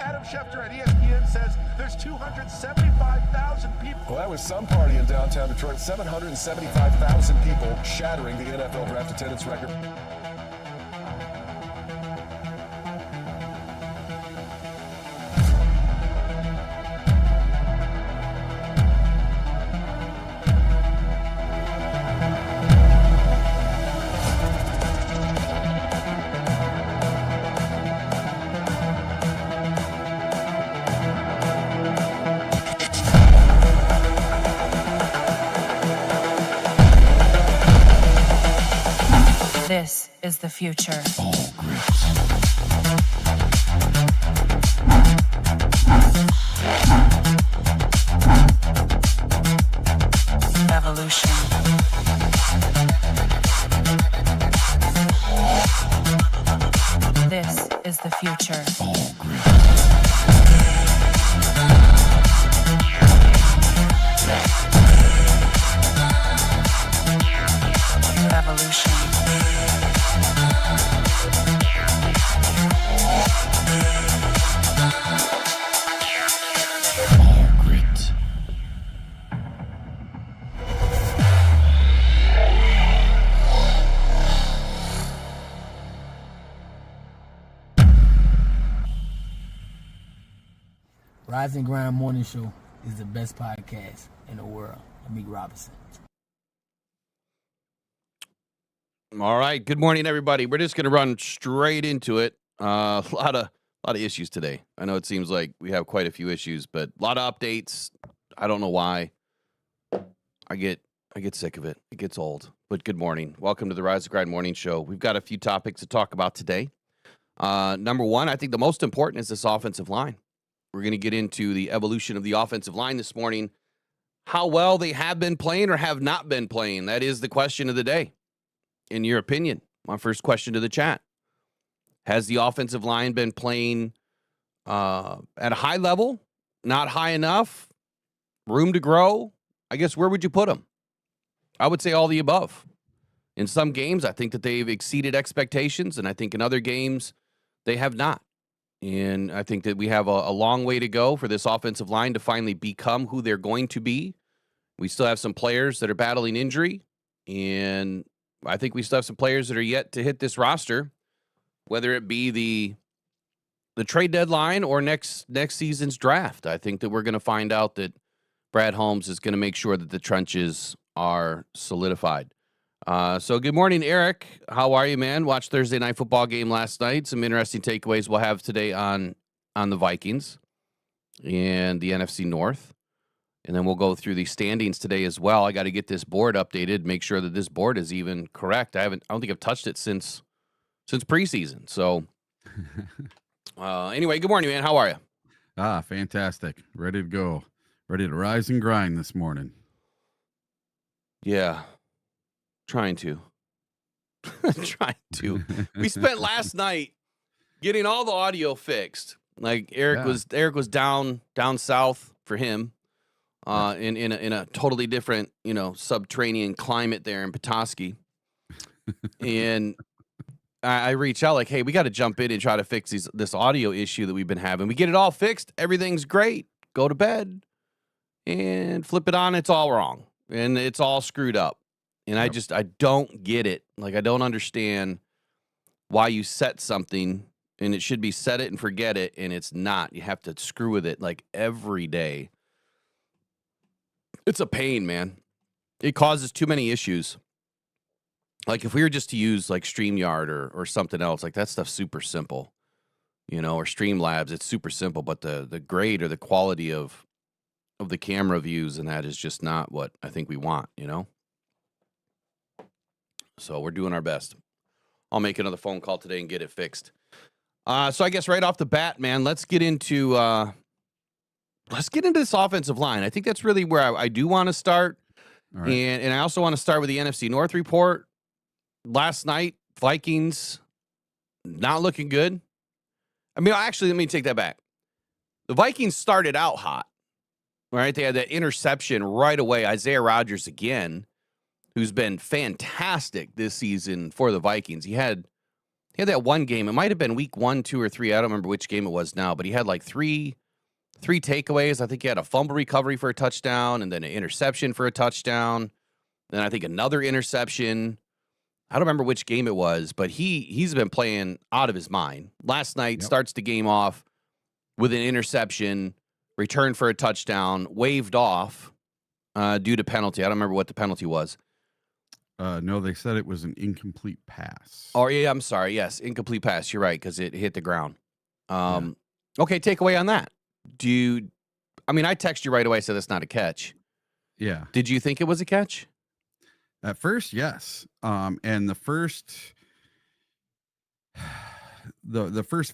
Adam Schefter at ESPN says there's 275,000 people. Well, that was some party in downtown Detroit. 775,000 people shattering the NFL draft attendance record. This is the future. Evolution. This is the future. Evolution. Rise and Grind Morning Show is the best podcast in the world. Amik Robinson. All right. Good morning, everybody. We're just going to run straight into it. A lot of issues today. I know it seems like we have quite a few issues, but a lot of updates. I don't know why. I get sick of it. It gets old. But good morning. Welcome to the Rise and Grind Morning Show. We've got a few topics to talk about today. Number one, I think the most important is this offensive line. We're going to get into the evolution of the offensive line this morning. How well they have been playing or have not been playing. That is the question of the day. In your opinion, my first question to the chat. Has the offensive line been playing at a high level? Not high enough? Room to grow? I guess where would you put them? I would say all the above. In some games, I think that they've exceeded expectations, and I think in other games, they have not. And I think that we have a long way to go for this offensive line to finally become who they're going to be. We still have some players that are battling injury, and I think we still have some players that are yet to hit this roster, whether it be the trade deadline or next season's draft. I think that we're going to find out that Brad Holmes is going to make sure that the trenches are solidified. So good morning, Eric. How are you, man? Watched Thursday night football game last night. Some interesting takeaways we'll have today on the Vikings and the NFC North. And then we'll go through the standings today as well. I got to get this board updated, make sure that this board is even correct. I don't think I've touched it since preseason. So anyway, good morning, man. How are you? Fantastic. Ready to go. Ready to rise and grind this morning. Yeah. Trying to. We spent last night getting all the audio fixed. Like Eric was down south for him, in a totally different, subterranean climate there in Petoskey. And I reach out like, hey, we got to jump in and try to fix this audio issue that we've been having. We get it all fixed. Everything's great. Go to bed and flip it on. It's all wrong. And it's all screwed up. And I don't get it. Like, I don't understand why you set something and it should be set it and forget it, and it's not. You have to screw with it like every day. It's a pain, man. It causes too many issues. Like, if we were just to use like StreamYard or something else, like that stuff's super simple, or Streamlabs, it's super simple, but the grade or the quality of the camera views and that is just not what I think we want, So we're doing our best. I'll make another phone call today and get it fixed. So I guess right off the bat, man, let's get into this offensive line. I think that's really where I do want to start. Right. And I also want to start with the NFC North report. Last night, Vikings not looking good. I mean, actually, let me take that back. The Vikings started out hot, right? They had that interception right away. Isaiah Rodgers again, who's been fantastic this season for the Vikings. He had He had that one game. It might have been week 1, 2, or 3. I don't remember which game it was now, but he had like three takeaways. I think he had a fumble recovery for a touchdown and then an interception for a touchdown. Then I think another interception. I don't remember which game it was, but he's been playing out of his mind. Last night starts the game off with an interception, return for a touchdown, waved off due to penalty. I don't remember what the penalty was. No, they said it was an incomplete pass. Oh, yeah, I'm sorry. Yes, incomplete pass. You're right, because it hit the ground. Okay, take away on that. I text you right away, said that's not a catch. Yeah. Did you think it was a catch? At first, yes. And the first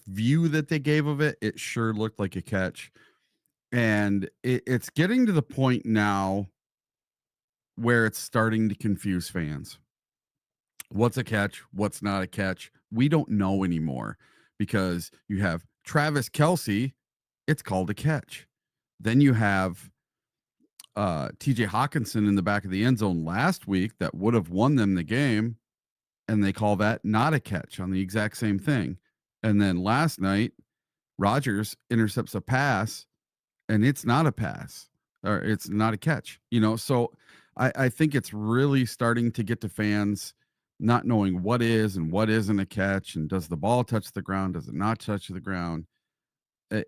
view that they gave of it, it sure looked like a catch. And it's getting to the point now where it's starting to confuse fans. What's a catch? What's not a catch? We don't know anymore because you have Travis Kelce, it's called a catch. Then you have TJ Hawkinson in the back of the end zone last week that would have won them the game, and they call that not a catch on the exact same thing. And then last night, Rodgers intercepts a pass, and it's not a pass, or it's not a catch. So I think it's really starting to get to fans not knowing what is and what isn't a catch, and does the ball touch the ground? Does it not touch the ground?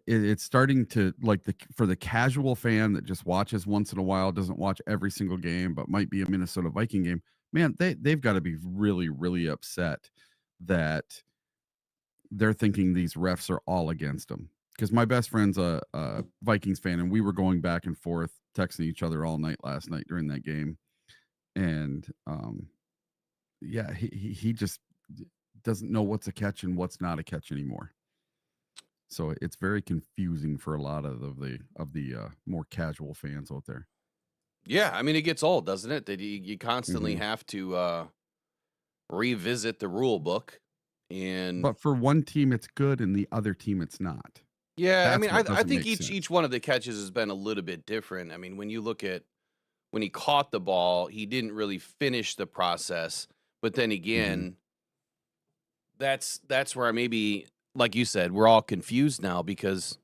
It's starting to, like, for the casual fan that just watches once in a while, doesn't watch every single game, but might be a Minnesota Viking game. Man, they've got to be really, really upset that they're thinking these refs are all against them. Because my best friend's a Vikings fan, and we were going back and forth texting each other all night last night during that game. And he just doesn't know what's a catch and what's not a catch anymore. So it's very confusing for a lot of the more casual fans out there. Yeah, it gets old, doesn't it? That you constantly have to revisit the rule book. But for one team, it's good, and the other team, it's not. Yeah, That's I think make sense. each one of the catches has been a little bit different. When you look at when he caught the ball, he didn't really finish the process. But then again, that's where maybe, like you said, we're all confused now, because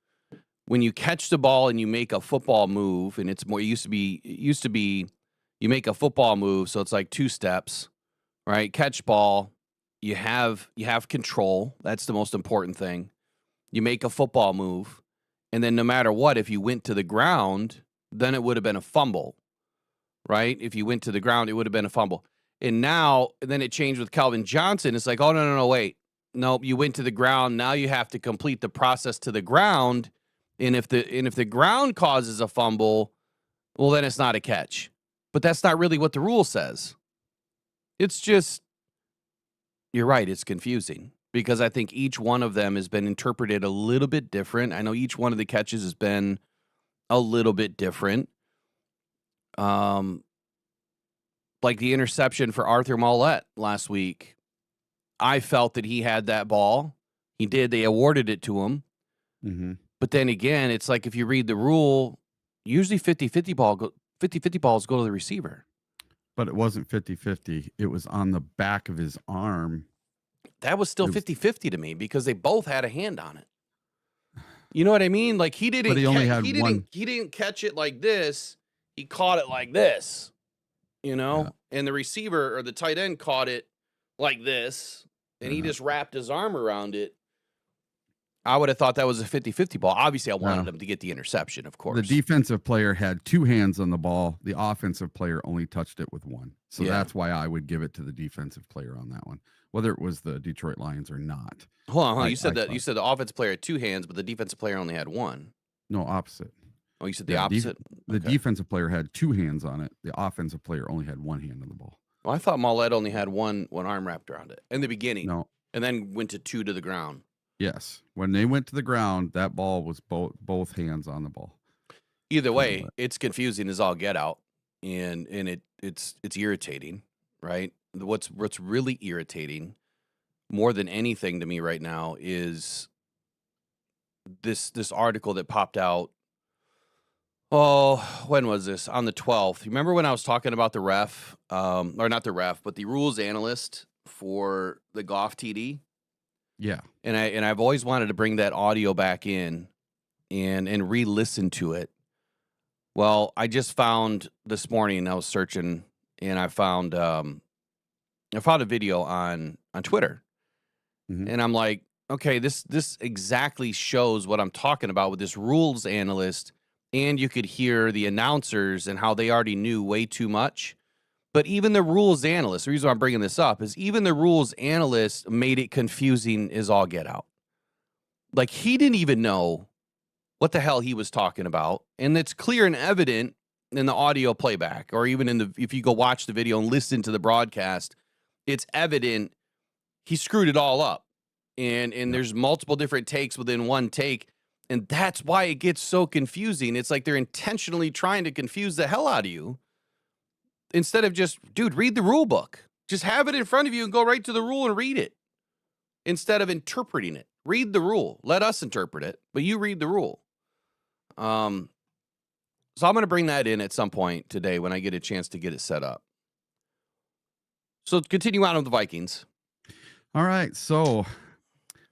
when you catch the ball and you make a football move, and it used to be you make a football move, so it's like 2 steps, right? Catch ball, you have control. That's the most important thing. You make a football move, and then no matter what, if you went to the ground, then it would have been a fumble, right? If you went to the ground, it would have been a fumble. And then it changed with Calvin Johnson. It's like, oh, no, wait. Nope, you went to the ground. Now you have to complete the process to the ground. And if the ground causes a fumble, well, then it's not a catch. But that's not really what the rule says. It's just, you're right, it's confusing, because I think each one of them has been interpreted a little bit different. I know each one of the catches has been a little bit different. Like the interception for Arthur Mollett last week. I felt that he had that ball. He did. They awarded it to him. Mm-hmm. But then again, it's like, if you read the rule, usually 50-50 balls go to the receiver. But it wasn't 50-50. It was on the back of his arm. That was still 50-50 to me, because they both had a hand on it. You know what I mean? Like, he didn't. But he only had one. He didn't catch it like this. He caught it like this. Yeah. And the receiver or the tight end caught it like this, and he just wrapped his arm around it. I would have thought that was a 50-50 ball. Obviously, I wanted him to get the interception, of course. The defensive player had 2 hands on the ball. The offensive player only touched it with 1. So that's why I would give it to the defensive player on that one, whether it was the Detroit Lions or not. Hold on. You said the offensive player had 2 hands, but the defensive player only had 1. No, opposite. Oh, you said the opposite? The defensive player had 2 hands on it. The offensive player only had 1 hand on the ball. Well, I thought Mollett only had one arm wrapped around it in the beginning. No. And then went to 2 to the ground. Yes. When they went to the ground, that ball was both hands on the ball. Either way, it's confusing as all get out. And it's irritating, right? What's really irritating more than anything to me right now is this article that popped out. Oh, when was this? On the 12th. You remember when I was talking about the ref, or not the ref, but the rules analyst for the Goff TD? Yeah. And I've always wanted to bring that audio back in and re-listen to it. Well, I just found this morning, I was searching, and I found a video on Twitter. Mhm. And I'm like, okay, this exactly shows what I'm talking about with this rules analyst, and you could hear the announcers and how they already knew way too much. But even the rules analyst, the reason why I'm bringing this up is even the rules analyst made it confusing as all get out. Like, he didn't even know what the hell he was talking about. And it's clear and evident in the audio playback, or even if you go watch the video and listen to the broadcast, it's evident he screwed it all up. And there's multiple different takes within one take. And that's why it gets so confusing. It's like they're intentionally trying to confuse the hell out of you instead of just, dude, read the rule book. Just have it in front of you and go right to the rule and read it instead of interpreting it. Read the rule. Let us interpret it, but you read the rule. So I'm going to bring that in at some point today when I get a chance to get it set up. So continue on with the Vikings. All right. So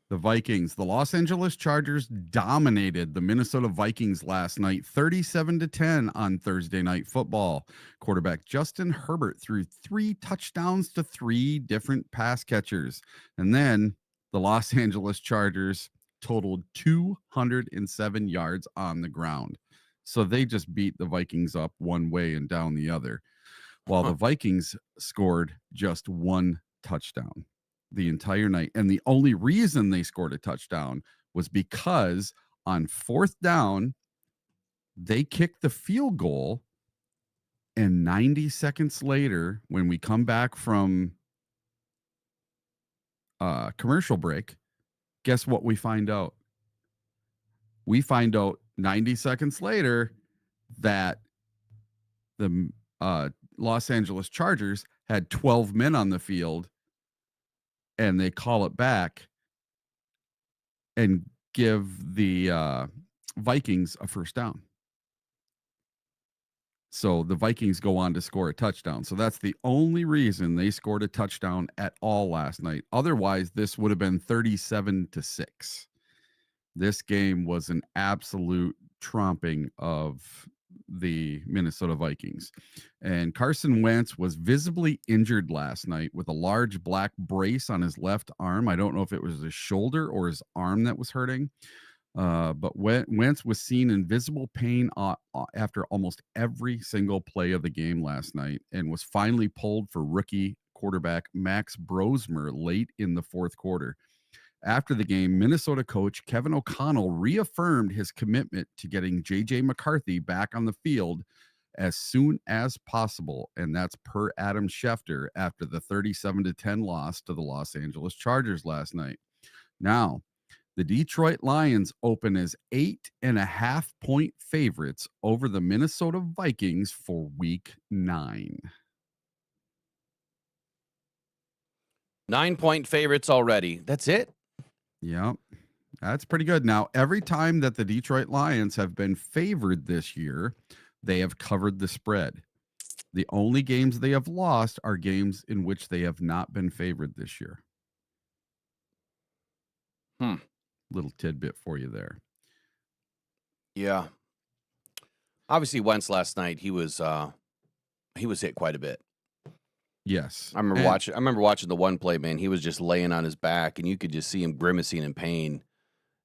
the Vikings, the Los Angeles Chargers dominated the Minnesota Vikings last night, 37-10 on Thursday Night Football. Quarterback Justin Herbert threw 3 touchdowns to 3 different pass catchers. And then the Los Angeles Chargers totaled 207 yards on the ground. So they just beat the Vikings up one way and down the other, while the Vikings scored just 1 touchdown the entire night. And the only reason they scored a touchdown was because on 4th down, they kicked the field goal. And 90 seconds later, when we come back from commercial break, guess what we find out? We find out 90 seconds later that the Los Angeles Chargers had 12 men on the field, and they call it back and give the Vikings a first down. So the Vikings go on to score a touchdown. So that's the only reason they scored a touchdown at all last night. Otherwise, this would have been 37-6. This game was an absolute tromping of the Minnesota Vikings. And Carson Wentz was visibly injured last night with a large black brace on his left arm. I don't know if it was his shoulder or his arm that was hurting. But Wentz was seen in visible pain after almost every single play of the game last night, and was finally pulled for rookie quarterback Max Brosmer late in the 4th quarter. After the game, Minnesota coach Kevin O'Connell reaffirmed his commitment to getting J.J. McCarthy back on the field as soon as possible, and that's per Adam Schefter after the 37-10 loss to the Los Angeles Chargers last night. Now, the Detroit Lions open as 8.5-point favorites over the Minnesota Vikings for Week 9. 9-point favorites already. That's it? Yep. That's pretty good. Now, every time that the Detroit Lions have been favored this year, they have covered the spread. The only games they have lost are games in which they have not been favored this year. Little tidbit for you there. Yeah. Obviously, Wentz last night, he was hit quite a bit. Yes. I remember watching the one play, man. He was just laying on his back, and you could just see him grimacing in pain.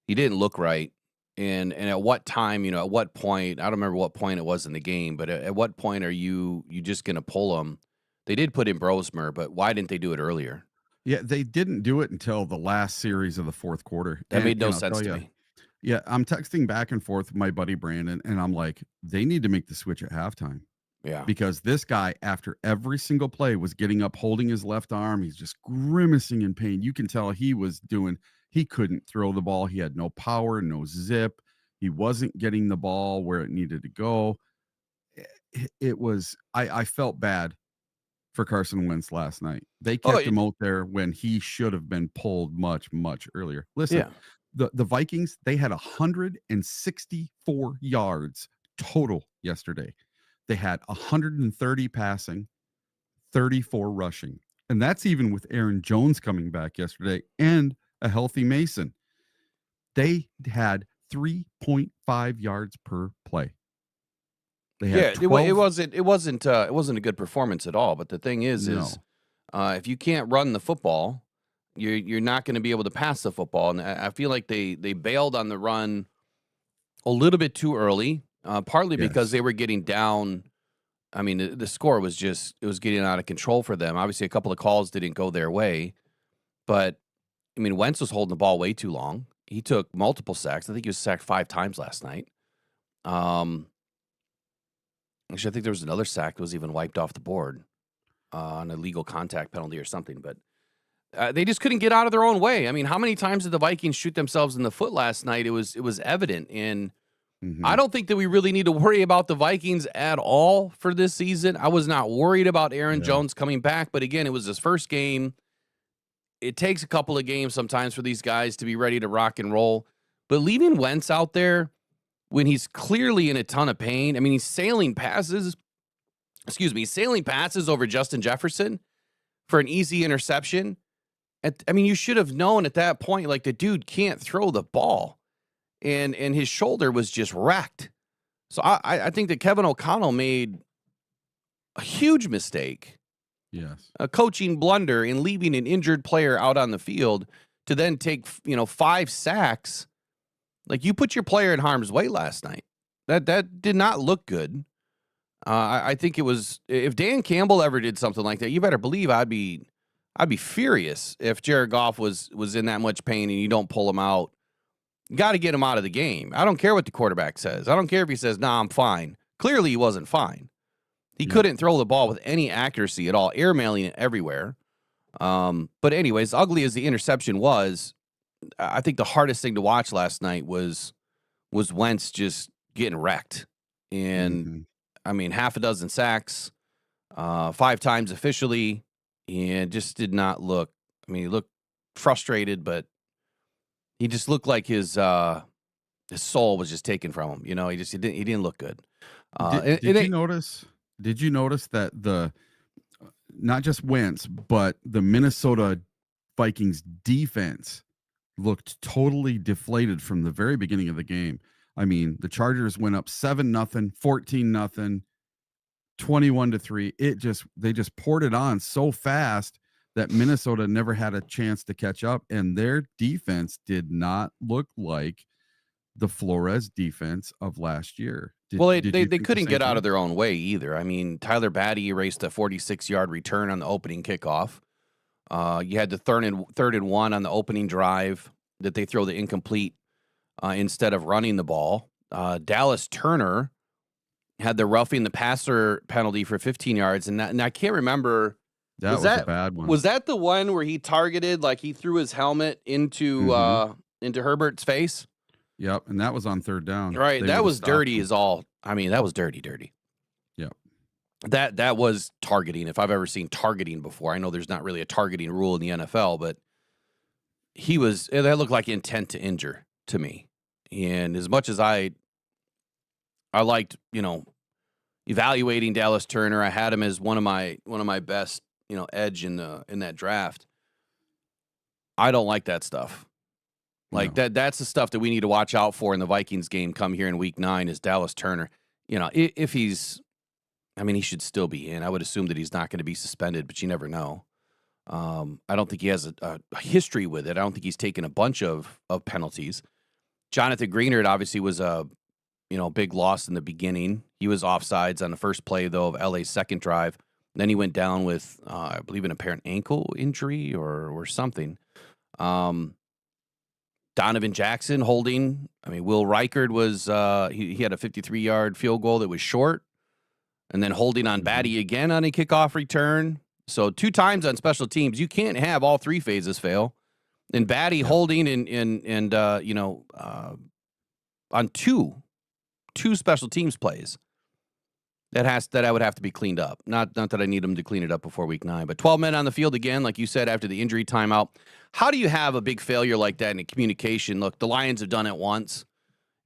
He didn't look right. And at what time, at what point, I don't remember what point it was in the game, but at what point are you just going to pull him? They did put in Brosmer, but why didn't they do it earlier? Yeah, they didn't do it until the last series of the 4th quarter. That made no sense to me. Yeah, I'm texting back and forth with my buddy Brandon, and I'm like, they need to make the switch at halftime. Yeah. Because this guy, after every single play, was getting up, holding his left arm. He's just grimacing in pain. You can tell he couldn't throw the ball. He had no power, no zip. He wasn't getting the ball where it needed to go. I felt bad for Carson Wentz last night. They kept him out there when he should have been pulled much, much earlier. Listen, the Vikings, they had 164 yards total yesterday. They had 130 passing, 34 rushing. And that's even with Aaron Jones coming back yesterday. And a healthy Mason. They had 3.5 yards per play. They had 12. It wasn't a good performance at all. But the thing is if you can't run the football, you're not going to be able to pass the football. And I feel like they bailed on the run a little bit too early, partly because they were getting down. I mean, the score was it was getting out of control for them. Obviously, a couple of calls didn't go their way, but I mean, Wentz was holding the ball way too long. He took multiple sacks. I think he was sacked 5 times last night. Actually, I think there was another sack that was even wiped off the board on a legal contact penalty or something. But they just couldn't get out of their own way. I mean, how many times did the Vikings shoot themselves in the foot last night? It was evident. And I don't think that we really need to worry about the Vikings at all for this season. I was not worried about Aaron Jones coming back. But again, it was his first game. It takes a couple of games sometimes for these guys to be ready to rock and roll. But leaving Wentz out there when he's clearly in a ton of pain, I mean, he's sailing passes over Justin Jefferson for an easy interception. I mean, you should have known at that point, like, the dude can't throw the ball. And his shoulder was just wrecked. So I think that Kevin O'Connell made a huge mistake. Yes. A coaching blunder in leaving an injured player out on the field to then take, 5 sacks. Like, you put your player in harm's way last night. That did not look good. I think it was, if Dan Campbell ever did something like that, you better believe I'd be furious if Jared Goff was in that much pain and you don't pull him out. You got to get him out of the game. I don't care what the quarterback says. I don't care if he says, "Nah, I'm fine." Clearly, he wasn't fine. He couldn't throw the ball with any accuracy at all, airmailing it everywhere. But anyways, ugly as the interception was, I think the hardest thing to watch last night was Wentz just getting wrecked. And, I mean, 6 sacks, 5 times officially, and just did not look, I mean, he looked frustrated, but he just looked like his soul was just taken from him. He didn't look good. Did you notice that not just Wentz, but the Minnesota Vikings defense looked totally deflated from the very beginning of the game? I mean, the Chargers went up 7-0, 14-0, 21-3. They just poured it on so fast that Minnesota never had a chance to catch up, and their defense did not look like the Flores defense of last year. They couldn't get out of their own way either. I mean, Tyler Batty erased a 46-yard return on the opening kickoff. You had the third and 1 on the opening drive that they throw the incomplete instead of running the ball. Dallas Turner had the roughing the passer penalty for 15 yards, and I can't remember. That was a bad one. Was that the one where he targeted, like he threw his helmet into Herbert's face? Yep, and that was on 3rd down. Right, that was dirty as all. I mean, that was dirty. Yep. That was targeting. If I've ever seen targeting before, I know there's not really a targeting rule in the NFL, but that looked like intent to injure to me. And as much as I liked, evaluating Dallas Turner, I had him as one of my best, edge in that draft. I don't like that stuff. Like that's the stuff that we need to watch out for in the Vikings game come here in week 9 is Dallas Turner. If he's, he should still be in. I would assume that he's not going to be suspended, but you never know. I don't think he has a history with it. I don't think he's taken a bunch of penalties. Jonathan Greenard obviously was a, big loss in the beginning. He was offsides on the first play, though, of LA's second drive. Then he went down with, I believe, an apparent ankle injury or something. Donovan Jackson holding. Will Reichard was, he had a 53-yard field goal that was short. And then holding on Batty again on a kickoff return. So 2 times on special teams. You can't have all 3 phases fail. And Batty holding and on two special teams plays. That I would have to be cleaned up. Not that I need them to clean it up before week 9, but 12 men on the field again, like you said, after the injury timeout. How do you have a big failure like that in communication? Look, the Lions have done it once,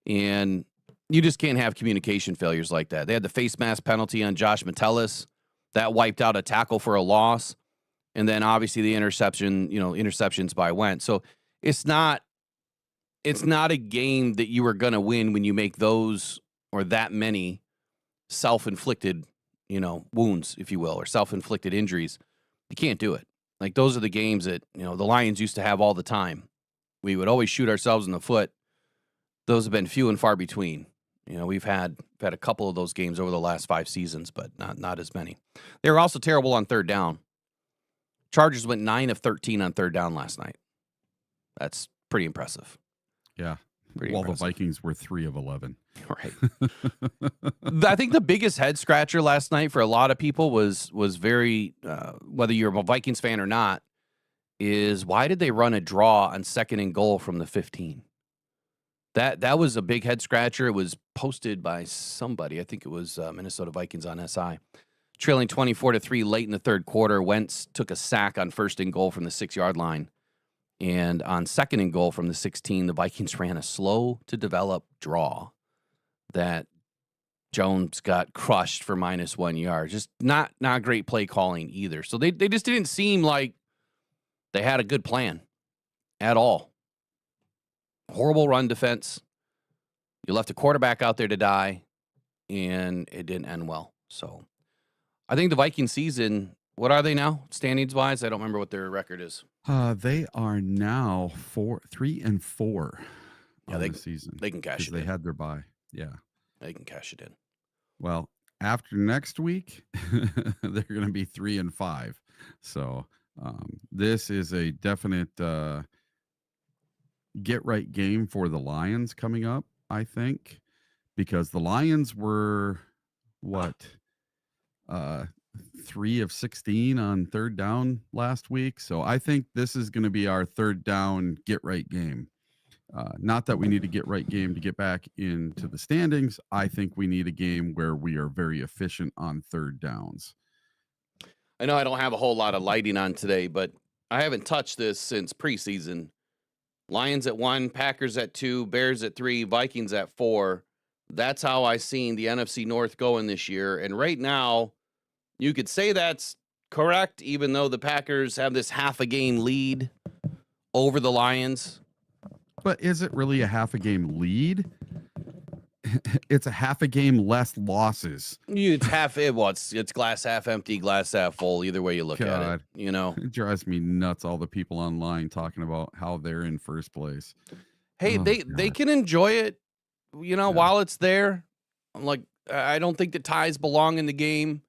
and you just can't have communication failures like that. They had the face mask penalty on Josh Metellus. That wiped out a tackle for a loss. And then obviously the interceptions by Wentz. So it's not a game that you are going to win when you make those or that many self-inflicted, wounds, if you will, or self-inflicted injuries. You can't do it. Like, those are the games that, the Lions used to have all the time. We would always shoot ourselves in the foot. Those have been few and far between. We've had a couple of those games over the last 5 seasons, but not as many. They were also terrible on third down. Chargers went 9 of 13 on third down last night. That's pretty impressive. Yeah. Pretty While impressive. the Vikings were 3 of 11. Right. I think the biggest head scratcher last night for a lot of people was very, whether you're a Vikings fan or not, is why did they run a draw on 2nd and goal from the 15? That was a big head scratcher. It was posted by somebody. I think it was Minnesota Vikings on SI. Trailing 24-3 late in the third quarter, Wentz took a sack on 1st and goal from the 6-yard line. And on 2nd and goal from the 16, the Vikings ran a slow-to-develop draw that Jones got crushed for -1 yard. Just not great play calling either. So they just didn't seem like they had a good plan at all. Horrible run defense. You left a quarterback out there to die, and it didn't end well. So I think the Viking season, what are they now, standings-wise? I don't remember what their record is. They are now 3-4 on the season. They can cash it They in. had their bye. Yeah. They can cash it in. Well, after next week, they're going to be 3-5. So this is a definite get right game for the Lions coming up, I think, because the Lions were 3 of 16 on third down last week. So I think this is going to be our third down get right game. Not that we need to get right game to get back into the standings. I think we need a game where we are very efficient on third downs. I know I don't have a whole lot of lighting on today, but I haven't touched this since preseason. Lions at 1, Packers at 2, Bears at 3, Vikings at 4. That's how I seen the NFC North going this year. And right now, you could say that's correct, even though the Packers have this half a game lead over the Lions. But is it really a half a game lead? It's a half a game less losses. It's glass half empty, glass half full. Either way you look at it, It drives me nuts, all the people online talking about how they're in first place. Hey, they can enjoy it, while it's there. I don't think the ties belong in the game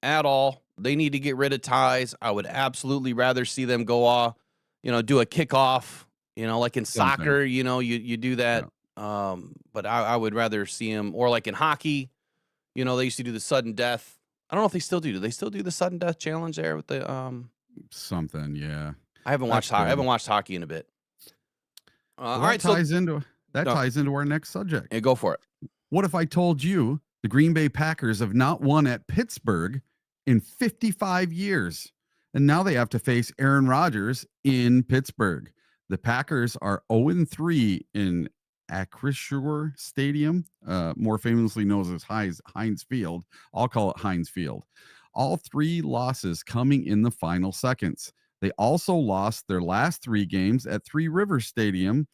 at all. They need to get rid of ties. I would absolutely rather see them go off, do a kickoff, like in soccer, you do that. Yeah. But I would rather see them, or like in hockey, they used to do the sudden death. I don't know if they still do. Do they still do the sudden death challenge there with the something? Yeah. I haven't watched hockey in a bit. All right, ties into our next subject. Yeah, go for it. What if I told you the Green Bay Packers have not won at Pittsburgh in 55 years, and now they have to face Aaron Rodgers in Pittsburgh? The Packers are 0-3 in Acrisure Stadium, more famously known as Heinz Field. I'll call it Heinz Field. All 3 losses coming in the final seconds. They also lost their last 3 games at Three Rivers Stadium,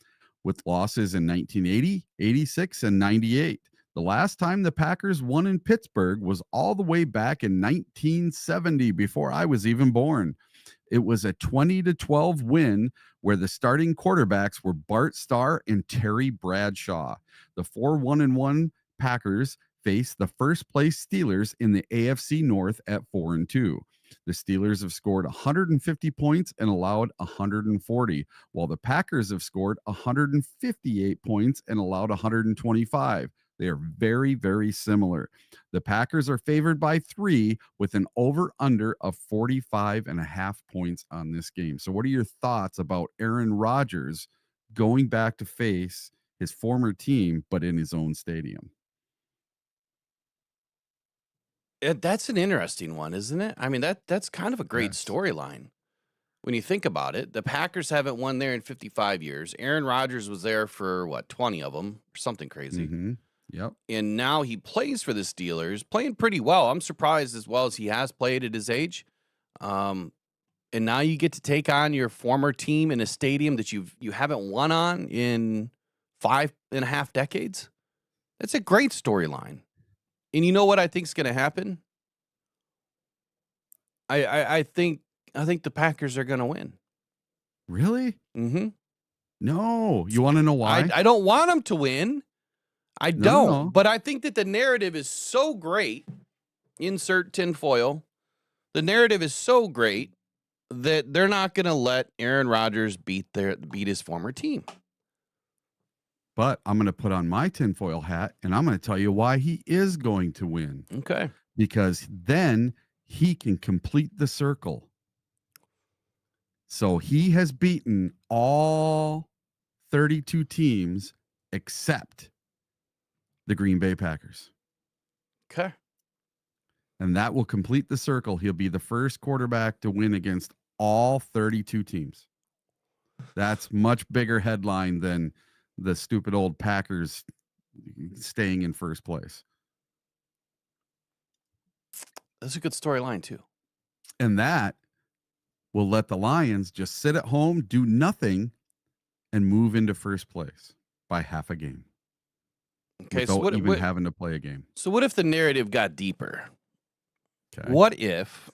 with losses in 1980, 86, and 98. The last time the Packers won in Pittsburgh was all the way back in 1970, before I was even born. It was a 20-12 win where the starting quarterbacks were Bart Starr and Terry Bradshaw. The 4-1-1 Packers faced the first place Steelers in the AFC North at 4-2. The Steelers have scored 150 points and allowed 140, while the Packers have scored 158 points and allowed 125. They are very, very similar. The Packers are favored by 3 with an over-under of 45.5 points on this game. So what are your thoughts about Aaron Rodgers going back to face his former team, but in his own stadium? That's an interesting one, isn't it? I mean, that's kind of a great storyline. When you think about it, the Packers haven't won there in 55 years. Aaron Rodgers was there for, 20 of them, or something crazy. Mm-hmm. Yep. And now he plays for the Steelers, playing pretty well. I'm surprised as well as he has played at his age. And and now you get to take on your former team in a stadium that you haven't won on in 5.5 decades. That's a great storyline. And you know what I think is going to happen? I think the Packers are going to win. Really? Mm-hmm. No. You want to know why? I don't want them to win. I No, don't. no. But I think that the narrative is so great. Insert tinfoil. The narrative is so great that they're not going to let Aaron Rodgers beat his former team. But I'm going to put on my tinfoil hat, and I'm going to tell you why he is going to win. Okay. Because then he can complete the circle. So he has beaten all 32 teams except the Green Bay Packers. Okay. And that will complete the circle. He'll be the first quarterback to win against all 32 teams. That's much bigger headline than the stupid old Packers staying in first place. That's a good storyline, too. And that will let the Lions just sit at home, do nothing, and move into first place by half a game. Okay, Without so what having to play a game. So what if the narrative got deeper? Okay. What if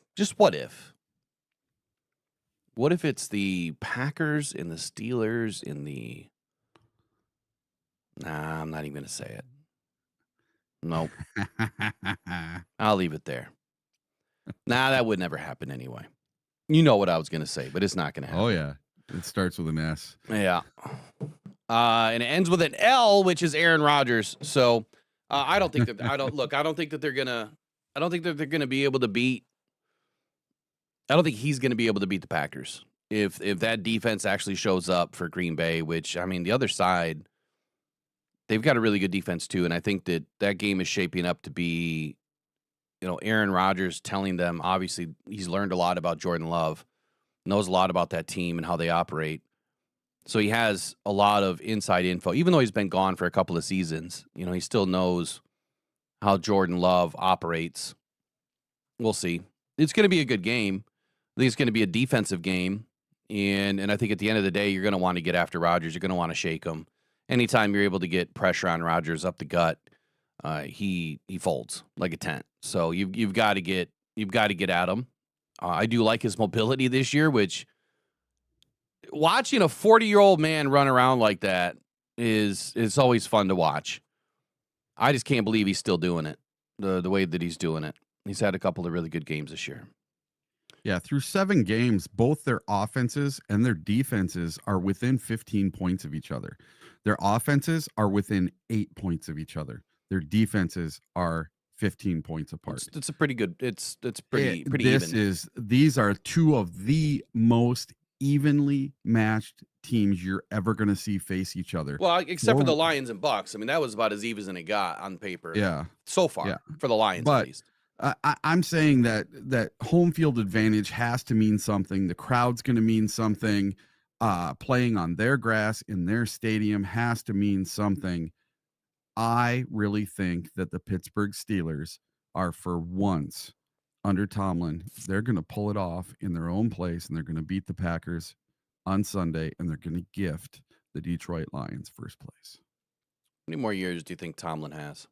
it's the Packers and the Steelers in the... Nah, I'm not even going to say it. Nope. I'll leave it there. Nah, that would never happen anyway. You know what I was going to say, but it's not going to happen. Oh, yeah. It starts with an S. Yeah. And it ends with an L, which is Aaron Rodgers. So I don't think that they're going to be able to beat. I don't think he's going to be able to beat the Packers if that defense actually shows up for Green Bay, which, I mean, the other side, they've got a really good defense too. And I think that game is shaping up to be, Aaron Rodgers telling them, obviously he's learned a lot about Jordan Love, knows a lot about that team and how they operate. So he has a lot of inside info, even though he's been gone for a couple of seasons. He still knows how Jordan Love operates. We'll see. It's going to be a good game. I think it's going to be a defensive game. And I think at the end of the day, you're going to want to get after Rodgers. You're going to want to shake him. Anytime you're able to get pressure on Rodgers up the gut, he folds like a tent. So you've got to get at him. I do like his mobility this year, which watching a 40-year-old man run around like that is always fun to watch. I just can't believe he's still doing it the way that he's doing it. He's had a couple of really good games this year. Yeah, through 7 games, both their offenses and their defenses are within 15 points of each other. Their offenses are within 8 points of each other. Their defenses are 15 points apart. It's a pretty good. It's pretty even. These are two of the most evenly matched teams you're ever going to see face each other. Well, except for the Lions and Bucks. I mean, that was about as even as it got on paper. Yeah, so far for the Lions at least. I'm saying that home field advantage has to mean something. The crowd's going to mean something. Playing on their grass in their stadium has to mean something. I really think that the Pittsburgh Steelers are, for once, under Tomlin, they're going to pull it off in their own place, and they're going to beat the Packers on Sunday, and they're going to gift the Detroit Lions first place. How many more years do you think Tomlin has?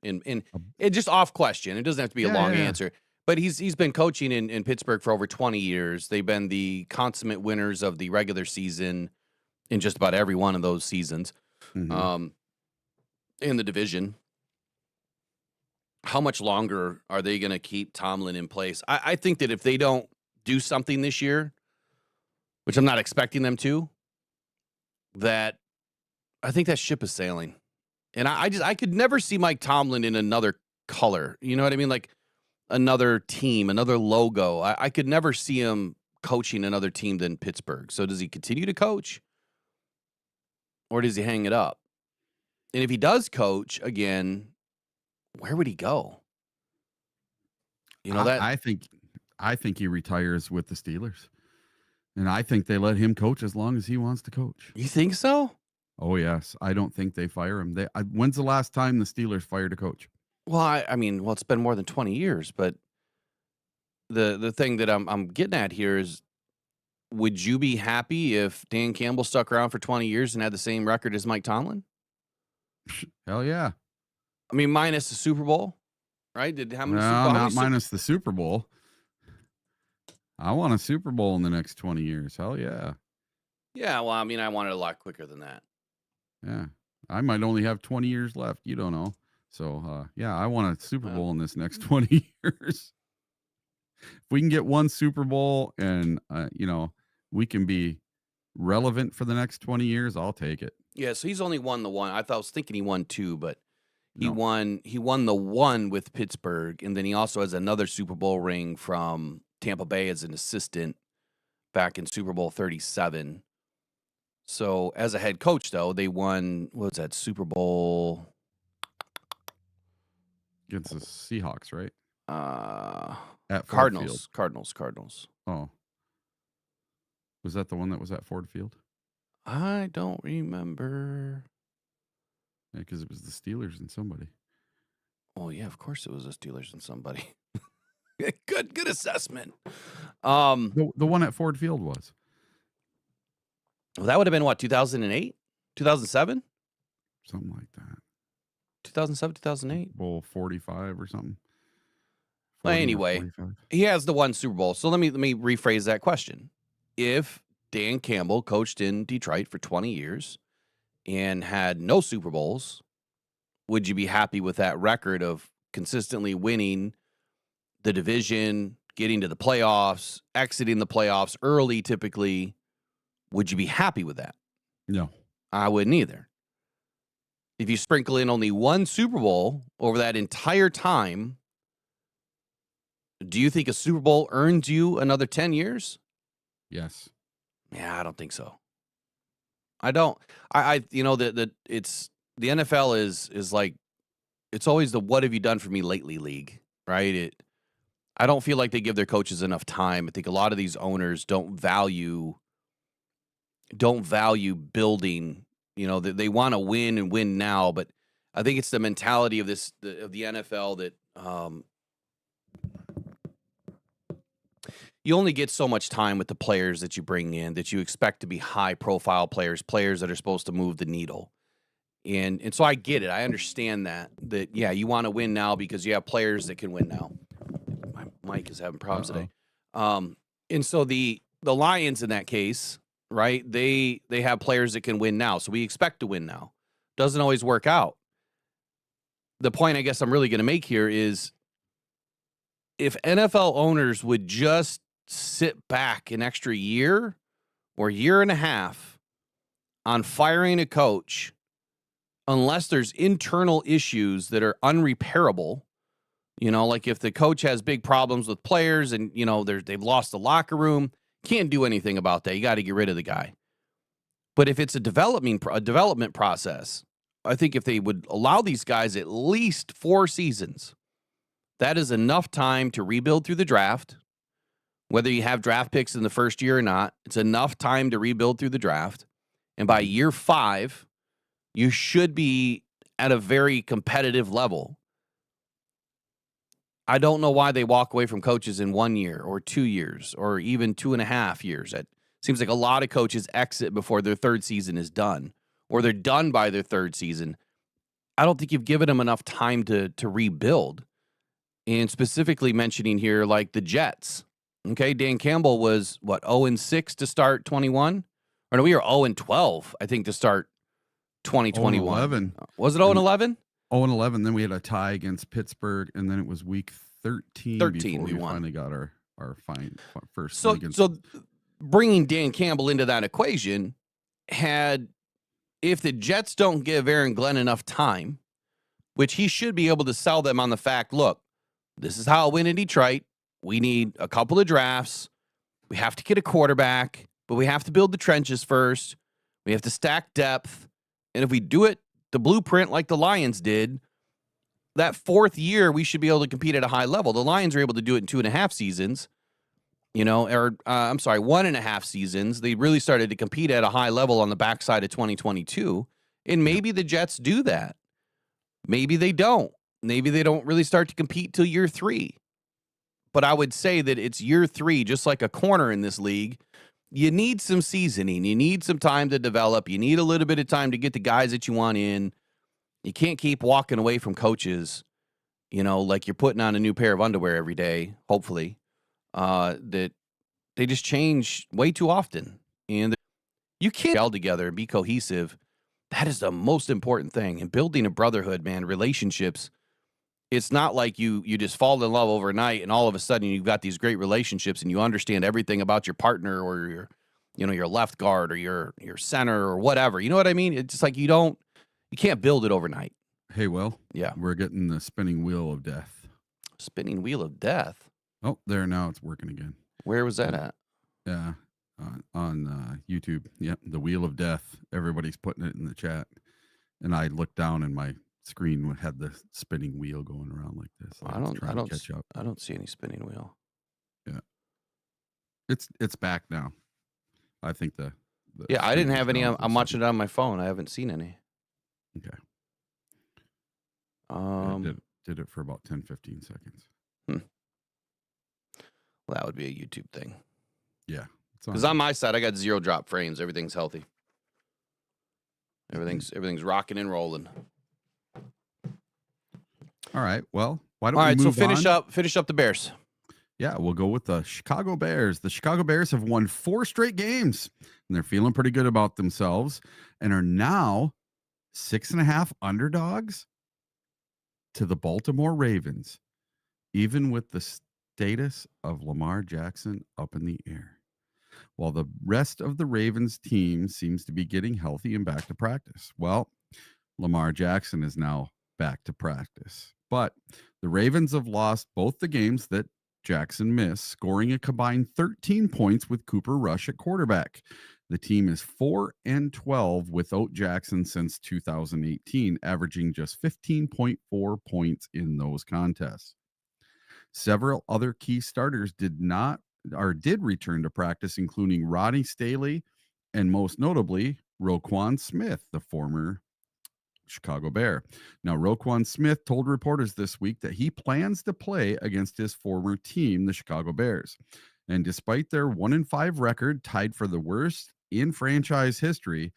In just off question. It doesn't have to be a long answer. But he's been coaching in Pittsburgh for over 20 years. They've been the consummate winners of the regular season in just about every one of those seasons. Mm-hmm. In the division. How much longer are they going to keep Tomlin in place? I think that if they don't do something this year, which I'm not expecting them to, that I think that ship is sailing. And I could never see Mike Tomlin in another color. You know what I mean? Like another team, another logo. I could never see him coaching another team than Pittsburgh. So does he continue to coach? Or does he hang it up? And if he does coach again, where would he go? You know that I think he retires with the Steelers. And I think they let him coach as long as he wants to coach. You think so? Oh, yes. I don't think they fire him. When's the last time the Steelers fired a coach? Well, I mean, it's been more than 20 years, but the thing that I'm getting at here is would you be happy if Dan Campbell stuck around for 20 years and had the same record as Mike Tomlin? Hell yeah. I mean, minus the Super Bowl, right? How many No, Super Bowl? not minus the Super Bowl. I want a Super Bowl in the next 20 years. Hell yeah. Yeah, well, I mean, I want it a lot quicker than that. Yeah. I might only have 20 years left. You don't know. So, yeah, I want a Super Bowl in this next 20 years. If we can get one Super Bowl and, we can be relevant for the next 20 years, I'll take it. Yeah, so he's only won the one. I was thinking he won two, but he No. won the one with Pittsburgh, and then he also has another Super Bowl ring from Tampa Bay as an assistant back in Super Bowl 37. So as a head coach, though, they won, what was that, Super Bowl? Against the Seahawks, right? At Ford Cardinals. Field. Cardinals. Oh. Was that the one that was at Ford Field? I don't remember. Yeah, because it was the Steelers and somebody. Oh, yeah, of course it was the Steelers and somebody. Good assessment. The one at Ford Field was. Well, that would have been, what, 2008? 2007? Something like that. 2007, 2008? Bowl 45 or something. Well, 40 or anyway, 45. he has the one Super Bowl. So let me rephrase that question. If Dan Campbell coached in Detroit for 20 years and had no Super Bowls, would you be happy with that record of consistently winning the division, getting to the playoffs, exiting the playoffs early typically? Would you be happy with that? No. I wouldn't either. If you sprinkle in only one Super Bowl over that entire time, do you think a Super Bowl earns you another 10 years? Yes. Yeah, I don't think so. I don't. It's the NFL is like, it's always the "what have you done for me lately" league, right? I don't feel like they give their coaches enough time. I think a lot of these owners don't value building. They want to win and win now, but I think it's the mentality of the NFL that you only get so much time with the players that you bring in that you expect to be high-profile players that are supposed to move the needle. And so I get it. I understand that yeah, you want to win now because you have players that can win now. My mic is having problems today. And so the Lions in that case, right? They have players that can win now. So we expect to win now. Doesn't always work out. The point I guess I'm really going to make here is if NFL owners would just sit back an extra year or year and a half on firing a coach, unless there's internal issues that are unrepairable, like if the coach has big problems with players and, they've lost the locker room, can't do anything about that. You got to get rid of the guy. But if it's a development process, I think if they would allow these guys at least 4 seasons, that is enough time to rebuild through the draft. Whether you have draft picks in the first year or not, it's enough time to rebuild through the draft. And by year 5, you should be at a very competitive level. I don't know why they walk away from coaches in 1 year or 2 years or even 2.5 years. It seems like a lot of coaches exit before their 3rd season is done, or they're done by their 3rd season. I don't think you've given them enough time to rebuild. And specifically mentioning here, like the Jets. Okay, Dan Campbell was, 0-6 to start 21? Or no, we were 0-12, I think, to start 2021. 0-11. Was it 0-11? 0-11. Then we had a tie against Pittsburgh, and then it was week 13 before we won. finally got our first. So bringing Dan Campbell into that equation if the Jets don't give Aaron Glenn enough time, which he should be able to sell them on the fact, look, this is how I win in Detroit. We need a couple of drafts. We have to get a quarterback, but we have to build the trenches first. We have to stack depth. And if we do it the blueprint like the Lions did, that 4th year, we should be able to compete at a high level. The Lions were able to do it in 2.5 seasons, or 1.5 seasons. They really started to compete at a high level on the backside of 2022. And maybe the Jets do that. Maybe they don't. Maybe they don't really start to compete till year 3. But I would say that it's year 3, just like a corner in this league. you need some seasoning. You need some time to develop. You need a little bit of time to get the guys that you want in. You can't keep walking away from coaches, like you're putting on a new pair of underwear every day, hopefully, that they just change way too often. And you can't gel together and be cohesive. That is the most important thing. And building a brotherhood, man, relationships. It's not like you just fall in love overnight and all of a sudden you've got these great relationships and you understand everything about your partner or your left guard or your center or whatever. You know what I mean? It's just like you can't build it overnight. Hey, Will. Yeah. We're getting the spinning wheel of death. Spinning wheel of death. Oh, there now it's working again. Where was that at? Yeah. On YouTube. Yep. The wheel of death. Everybody's putting it in the chat. And I looked down and my screen had the spinning wheel going around like this. I don't see any spinning wheel. Yeah. It's back now. I think the I didn't have any. I'm watching it on my phone. I haven't seen any. Okay. Did it for about 10-15 seconds. Well, that would be a YouTube thing. Yeah. Because on my side, I got 0 drop frames. Everything's healthy. Everything's rocking and rolling. All right. Well, why don't All we right, move so finish up the Bears. Yeah, we'll go with the Chicago Bears. The Chicago Bears have won 4 straight games, and they're feeling pretty good about themselves and are now 6.5 underdogs to the Baltimore Ravens, even with the status of Lamar Jackson up in the air. While the rest of the Ravens team seems to be getting healthy and back to practice. Well, Lamar Jackson is now back to practice. But the Ravens have lost both the games that Jackson missed, scoring a combined 13 points with Cooper Rush at quarterback. The team is 4-12 without Jackson since 2018, averaging just 15.4 points in those contests. Several other key starters did return to practice, including Rodney Staley and most notably Roquan Smith, the former Chicago Bear. Now, Roquan Smith told reporters this week that he plans to play against his former team, the Chicago Bears. And despite their 1-5 record, tied for the worst in franchise history,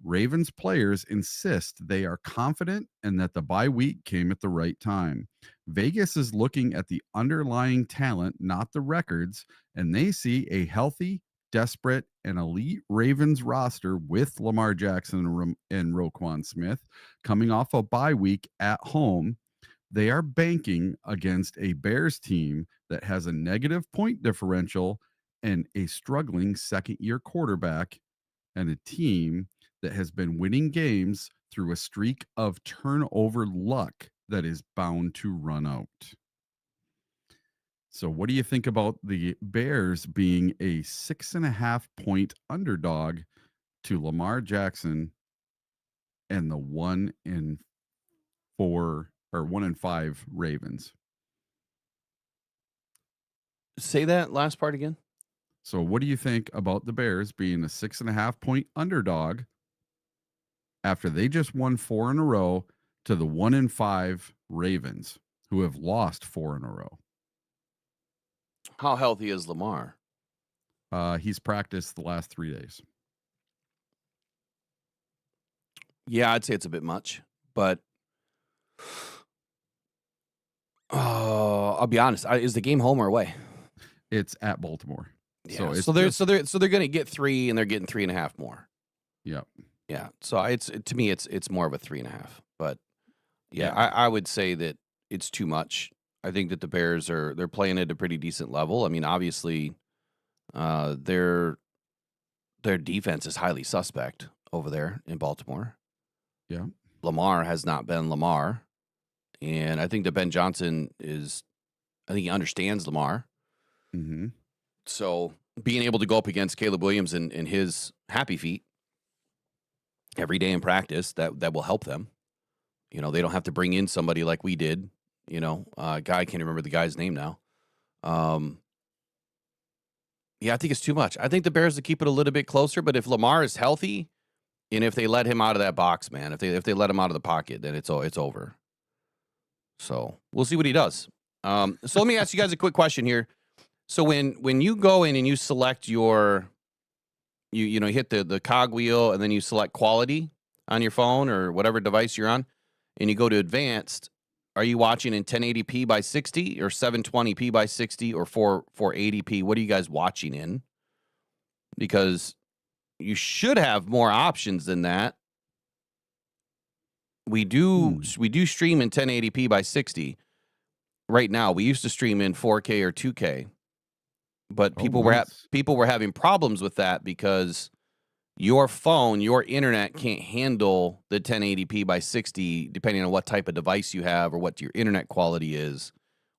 Ravens players insist they are confident and that the bye week came at the right time. Vegas is looking at the underlying talent, not the records, and they see a healthy, desperate, and elite Ravens roster with Lamar Jackson and Roquan Smith coming off a bye week at home. They are banking against a Bears team that has a negative point differential and a struggling second-year quarterback, and a team that has been winning games through a streak of turnover luck that is bound to run out. So what do you think about the Bears being a 6.5-point underdog to Lamar Jackson and the 1-5 Ravens? Say that last part again. So what do you think about the Bears being a 6.5-point underdog after they just won 4 in a row to the 1-5 Ravens, who have lost 4 in a row? How healthy is Lamar? He's practiced the last 3 days. Yeah, I'd say it's a bit much, but I'll be honest. Is the game home or away? It's at Baltimore. Yeah, so they're going to get 3, and they're getting 3.5 more. Yep. Yeah. So to me it's more of a 3.5. But yeah. I would say that it's too much. I think that the Bears they're playing at a pretty decent level. I mean, obviously, their defense is highly suspect over there in Baltimore. Yeah. Lamar has not been Lamar, and I think that Ben Johnson I think he understands Lamar. Mm-hmm. So being able to go up against Caleb Williams and his happy feet every day in practice, that will help them. They don't have to bring in somebody like we did. Guy, I can't remember the guy's name now. Yeah, I think it's too much. I think the Bears will keep it a little bit closer, but if Lamar is healthy, and if they let him out of that box, man, if they let him out of the pocket, then it's over. So we'll see what he does. So let me ask you guys a quick question here. So when you go in and you select your you hit the cog wheel and then you select quality on your phone or whatever device you're on, and you go to advanced. Are you watching in 1080p by 60 or 720p by 60 or 480p? What are you guys watching in? Because you should have more options than that. We do stream in 1080p by 60 right now. We used to stream in 4K or 2K, but people were having problems with that because your phone, your internet can't handle the 1080p by 60 depending on what type of device you have or what your internet quality is,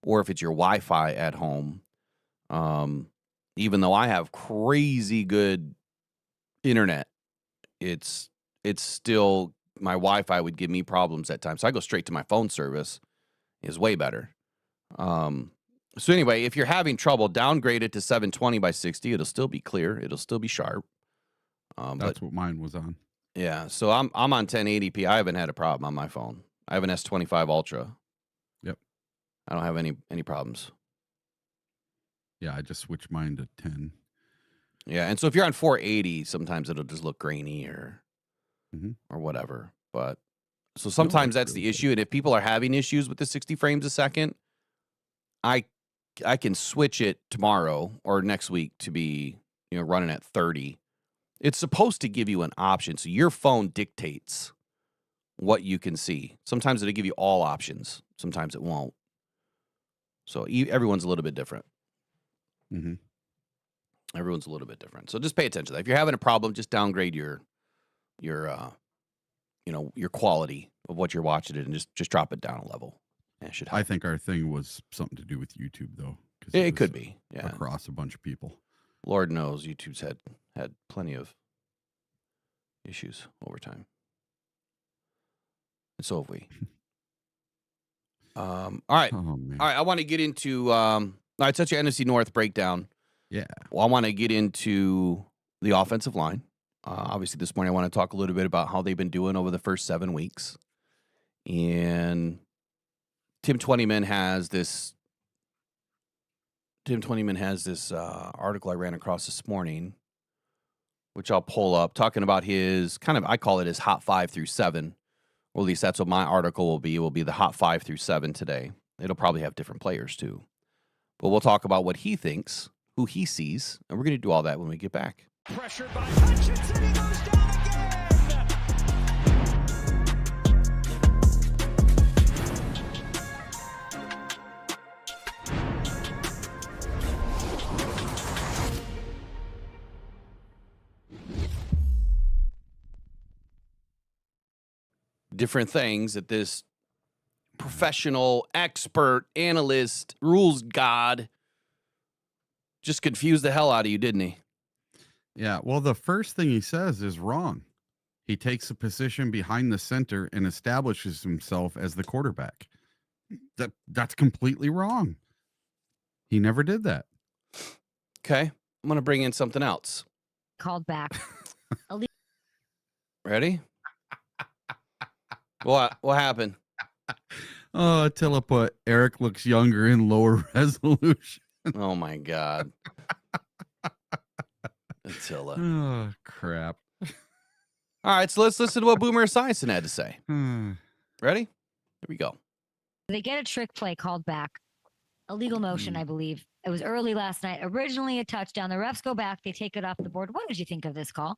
or if it's your Wi-Fi at home. Even though I have crazy good internet, it's still, my Wi-Fi would give me problems at times. So I go straight to my phone service. Is way better. So anyway, if you're having trouble, downgrade it to 720 by 60. It'll still be clear. It'll still be sharp. That's what mine was on. Yeah, so I'm on 1080p. I haven't had a problem on my phone. I have an S25 Ultra. Yep. I don't have any problems. Yeah, I just switched mine to 10. Yeah, and so if you're on 480, sometimes it'll just look grainy or whatever. But so sometimes that's the issue. And if people are having issues with the 60 frames a second, I can switch it tomorrow or next week to be running at 30. It's supposed to give you an option. So your phone dictates what you can see. Sometimes it'll give you all options. Sometimes it won't. So everyone's a little bit different. Everyone's a little bit different. So just pay attention to that. If you're having a problem, just downgrade your quality of what you're watching it and just drop it down a level. And it should help. I think our thing was something to do with YouTube, though. It could be. Yeah. Across a bunch of people. Lord knows YouTube's had plenty of issues over time. And so have we. All right. Oh, man. All right. I want to get into all right, such your NFC North breakdown. Yeah. Well, I want to get into the offensive line. Obviously, this morning I want to talk a little bit about how they've been doing over the first 7 weeks. And Tim Twentyman has this article I ran across this morning, which I'll pull up, talking about his I call it his hot 5 through 7. Or at least that's what my article will be. It will be the hot 5 through 7 today. It'll probably have different players too. But we'll talk about what he thinks, who he sees, and we're going to do all that when we get back. Pressured by Hutchinson, he goes down again. Different things that this professional, expert, analyst, rules god just confused the hell out of you, didn't he? Yeah, well, the first thing he says is wrong. He takes a position behind the center and establishes himself as the quarterback. That's completely wrong. He never did that. Okay, I'm going to bring in something else. Called back. Ready? What happened? Oh, Attila put Eric looks younger in lower resolution. Oh my God. Attila. Oh, crap. All right, so let's listen to what Boomer Esiason had to say. Ready? Here we go. They get a trick play called back. Illegal motion, I believe. It was early last night. Originally a touchdown. The refs go back. They take it off the board. What did you think of this call?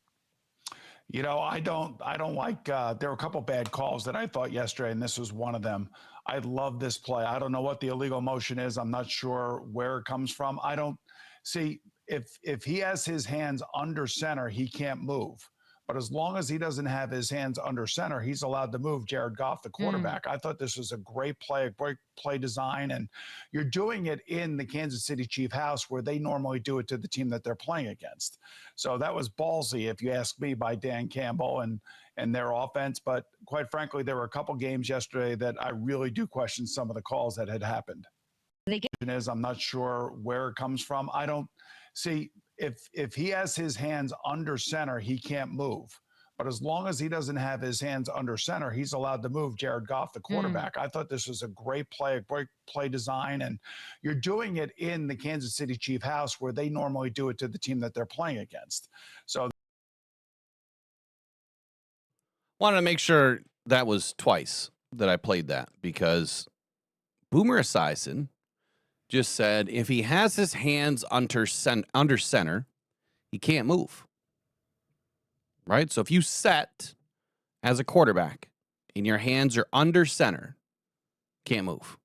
You know, I don't like, there were a couple bad calls that I thought yesterday, and this was one of them. I love this play. I don't know what the illegal motion is. I'm not sure where it comes from. I don't see if he has his hands under center, he can't move. But as long as he doesn't have his hands under center, he's allowed to move. Jared Goff, the quarterback. I thought this was a great play design. And you're doing it in the Kansas City Chief house where they normally do it to the team that they're playing against. So that was ballsy, if you ask me, by Dan Campbell and their offense. But quite frankly, there were a couple games yesterday that I really do question some of the calls that had happened. I'm not sure where it comes from. I don't see if he has his hands under center, he can't move. But as long as he doesn't have his hands under center, he's allowed to move. Jared Goff, the quarterback. I thought this was a great play design. And you're doing it in the Kansas City Chief house where they normally do it to the team that they're playing against. So wanted to make sure that was twice that I played that because Boomer Esiason just said if he has his hands under center, he can't move. Right? So if you set as a quarterback and your hands are under center, can't move.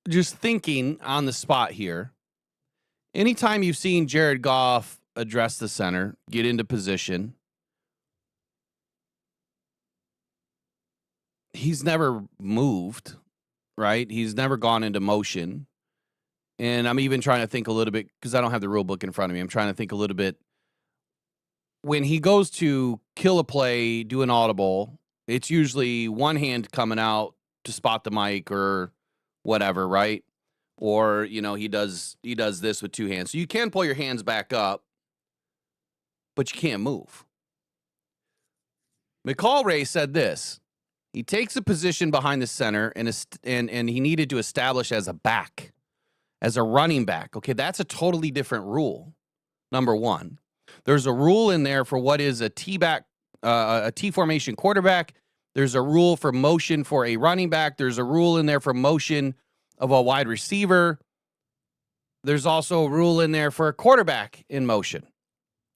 Just thinking on the spot here, anytime you've seen Jared Goff address the center, get into position, he's never moved, right? He's never gone into motion. And I'm even trying to think a little bit, because I don't have the rule book in front of me. I'm trying to think a little bit. When he goes to kill a play, do an audible, it's usually one hand coming out to spot the mic or whatever, right? Or, he does this with two hands. So you can pull your hands back up, but you can't move. McCallray said this. He takes a position behind the center and he needed to establish as a back, as a running back. Okay, that's a totally different rule. Number one, there's a rule in there for what is a T-back, a T formation quarterback. There's a rule for motion for a running back. There's a rule in there for motion of a wide receiver. There's also a rule in there for a quarterback in motion.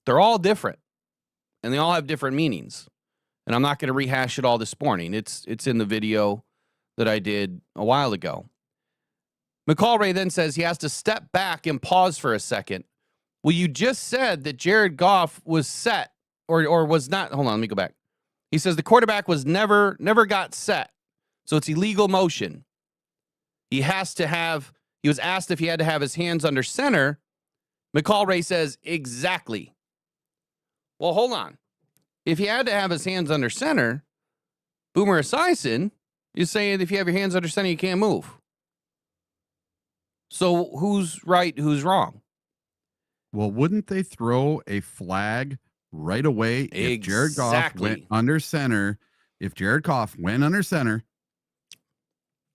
They're all different, and they all have different meanings. And I'm not going to rehash it all this morning. It's in the video that I did a while ago. McCallray then says he has to step back and pause for a second. Well, you just said that Jared Goff was set or was not. Hold on, let me go back. He says the quarterback was never got set. So it's illegal motion. He was asked if he had to have his hands under center. McCallray says, exactly. Well, hold on. If he had to have his hands under center, Boomer Esiason is saying if you have your hands under center, you can't move. So who's right, who's wrong? Well, wouldn't they throw a flag right away if Jared Goff went under center? If Jared Goff went under center,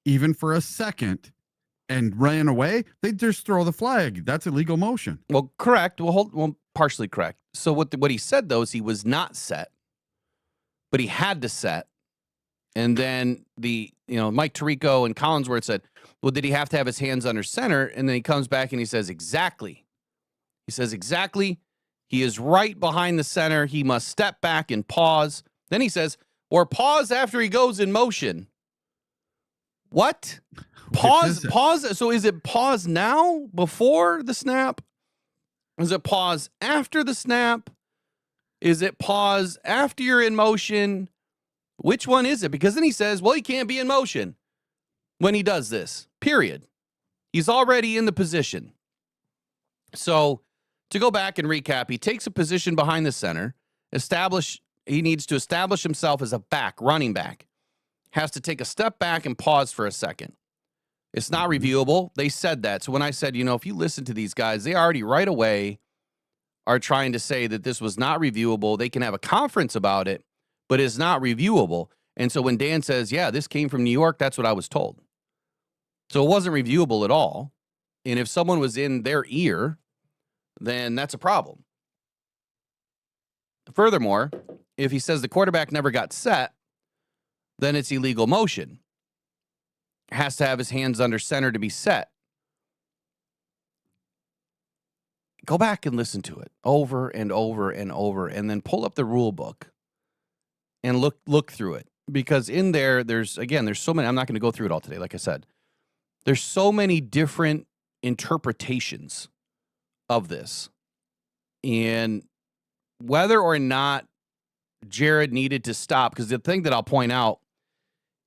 even for a second, and ran away, they'd just throw the flag. That's illegal motion. Well, correct. Well, partially correct. So what he said, though, is he was not set, but he had to set. And then Mike Tirico and Collinsworth said, well, did he have to have his hands under center? And then he comes back and he says, exactly. He says, exactly. He is right behind the center. He must step back and pause. Then he says, or pause after he goes in motion. What? Pause. So is it pause now before the snap? Is it pause after the snap? Is it pause after you're in motion? Which one is it? Because then he says, well, he can't be in motion when he does this, period. He's already in the position. So to go back and recap, he takes a position behind the center, he needs to establish himself as a back, running back, has to take a step back and pause for a second. It's not reviewable. They said that. So when I said, if you listen to these guys, they already right away are trying to say that this was not reviewable. They can have a conference about it, but it's not reviewable. And so when Dan says, yeah, this came from New York, that's what I was told. So it wasn't reviewable at all. And if someone was in their ear, then that's a problem. Furthermore, if he says the quarterback never got set, then it's illegal motion. Has to have his hands under center to be set. Go back and listen to it over and over and over, and then pull up the rule book and look through it. Because in there, there's so many. I'm not going to go through it all today, like I said. There's so many different interpretations of this. And whether or not Jared needed to stop, because the thing that I'll point out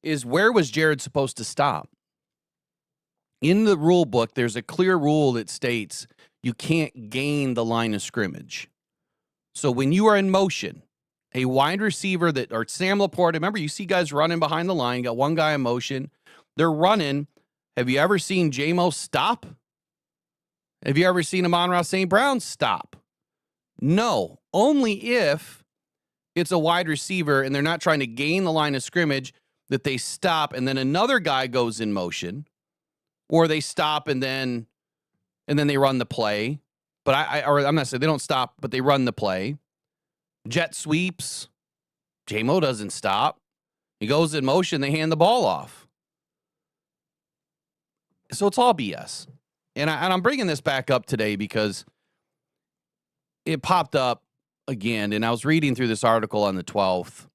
is, where was Jared supposed to stop? In the rule book, there's a clear rule that states you can't gain the line of scrimmage. So when you are in motion, a wide receiver or Sam Laporta, remember, you see guys running behind the line, got one guy in motion, they're running. Have you ever seen J-Mo stop? Have you ever seen Amon-Ra St. Brown stop? No, only if it's a wide receiver and they're not trying to gain the line of scrimmage, that they stop and then another guy goes in motion, or they stop and then they run the play. But I'm not saying they don't stop, but they run the play. jet sweeps. J-Mo doesn't stop. He goes in motion. They hand the ball off. So it's all BS. And I'm bringing this back up today because it popped up again. And I was reading through this article on the 12th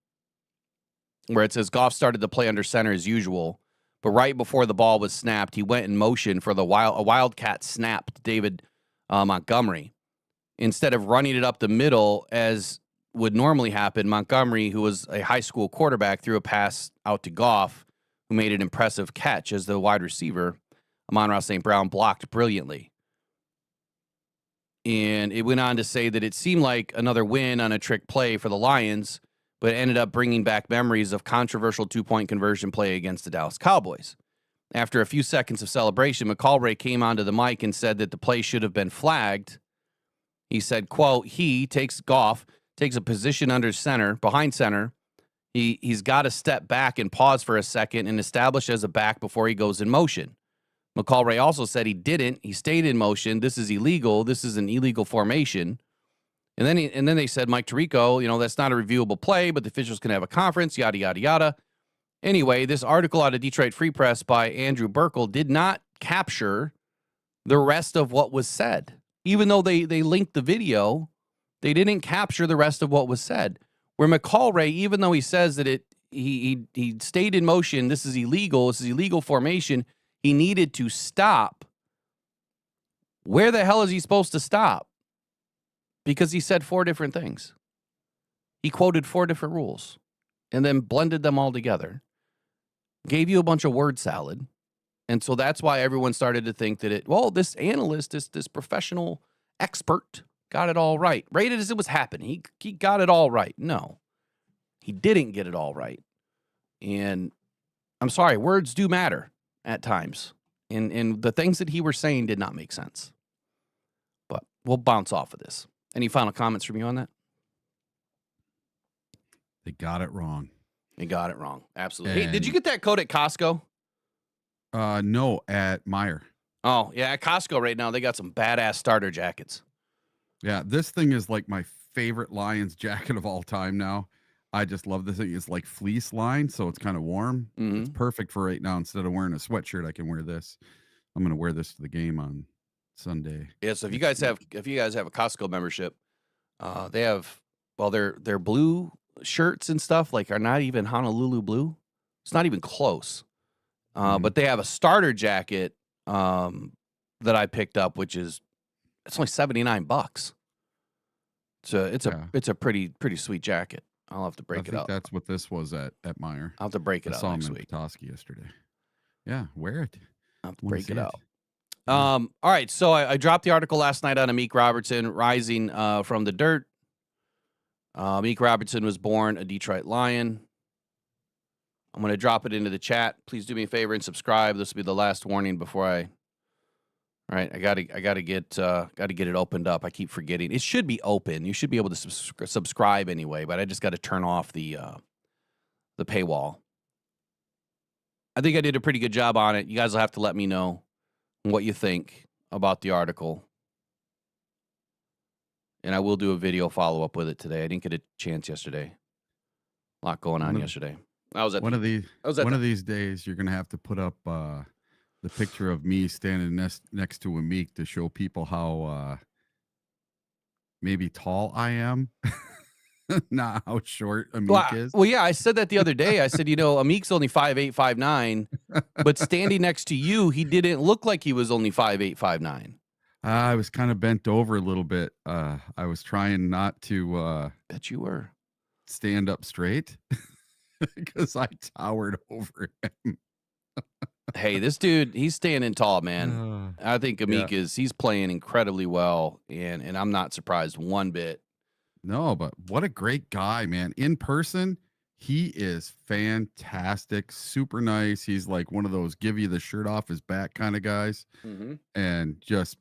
where it says Goff started to play under center as usual. But right before the ball was snapped, he went in motion for a wildcat snap to David Montgomery. Instead of running it up the middle as would normally happen, Montgomery, who was a high school quarterback, threw a pass out to Goff, who made an impressive catch as the wide receiver. Amon-Ra St. Brown blocked brilliantly. And it went on to say that it seemed like another win on a trick play for the Lions, but it ended up bringing back memories of controversial two-point conversion play against the Dallas Cowboys. After a few seconds of celebration, McElroy came onto the mic and said that the play should have been flagged. He said, quote, Goff takes a position under center, behind center. He's got to step back and pause for a second and establish as a back before he goes in motion. McElroy also said he didn't. He stayed in motion. This is illegal. This is an illegal formation. And then they said, Mike Tirico, that's not a reviewable play, but the officials can have a conference, yada, yada, yada. Anyway, this article out of Detroit Free Press by Andrew Burkle did not capture the rest of what was said. Even though they linked the video, they didn't capture the rest of what was said. Where McElroy, even though he says that he stayed in motion, this is illegal formation, he needed to stop. Where the hell is he supposed to stop? Because he said 4 different things. He quoted 4 different rules and then blended them all together. Gave you a bunch of word salad. And so that's why everyone started to think that this analyst, this professional expert got it all right. Rated as it was happening. He got it all right. No, he didn't get it all right. And I'm sorry, words do matter at times. And the things that he was saying did not make sense. But we'll bounce off of this. Any final comments from you on that? They got it wrong. They got it wrong. Absolutely. Hey, did you get that coat at Costco? No, at Meijer. Oh, yeah, at Costco right now, they got some badass starter jackets. Yeah, this thing is like my favorite Lions jacket of all time now. I just love this thing. It's like fleece lined, so it's kind of warm. Mm-hmm. It's perfect for right now. Instead of wearing a sweatshirt, I can wear this. I'm going to wear this to the game on Sunday. Yeah, so if you guys have a Costco membership, they have their blue shirts and stuff are not even Honolulu blue. It's not even close. But they have a starter jacket that I picked up, it's only $79. So it's a pretty sweet jacket. I'll have to break it up. That's what this was at Meijer. I'll have to break it I up saw next him week. in Petoskey yesterday. Yeah, wear it. I'll have to break it up. Yeah. All right, so I dropped the article last night on Amik Robertson rising from the dirt. Amik Robertson was born a Detroit Lion. I'm going to drop it into the chat. Please do me a favor and subscribe. This will be the last warning before I. All right, I got to get it opened up. I keep forgetting. It should be open. You should be able to subscribe anyway, but I just got to turn off the paywall. I think I did a pretty good job on it. You guys will have to let me know what you think about the article. And I will do a video follow-up with it today. I didn't get a chance yesterday. A lot going on yesterday. I was at one of these days you're gonna have to put up the picture of me standing next to Amik to show people how maybe tall I am. Not how short Amik is. Well, yeah, I said that the other day. I said, Amik's only 5'8", 5'9", but standing next to you, he didn't look like he was only 5'8", 5'9". I was kind of bent over a little bit. I was trying not to Bet you were. Stand up straight because I towered over him. Hey, this dude, he's standing tall, man. I think Amik he's playing incredibly well, and I'm not surprised one bit. No, but what a great guy, man. In person, he is fantastic, super nice. He's like one of those give you the shirt off his back kind of guys, and just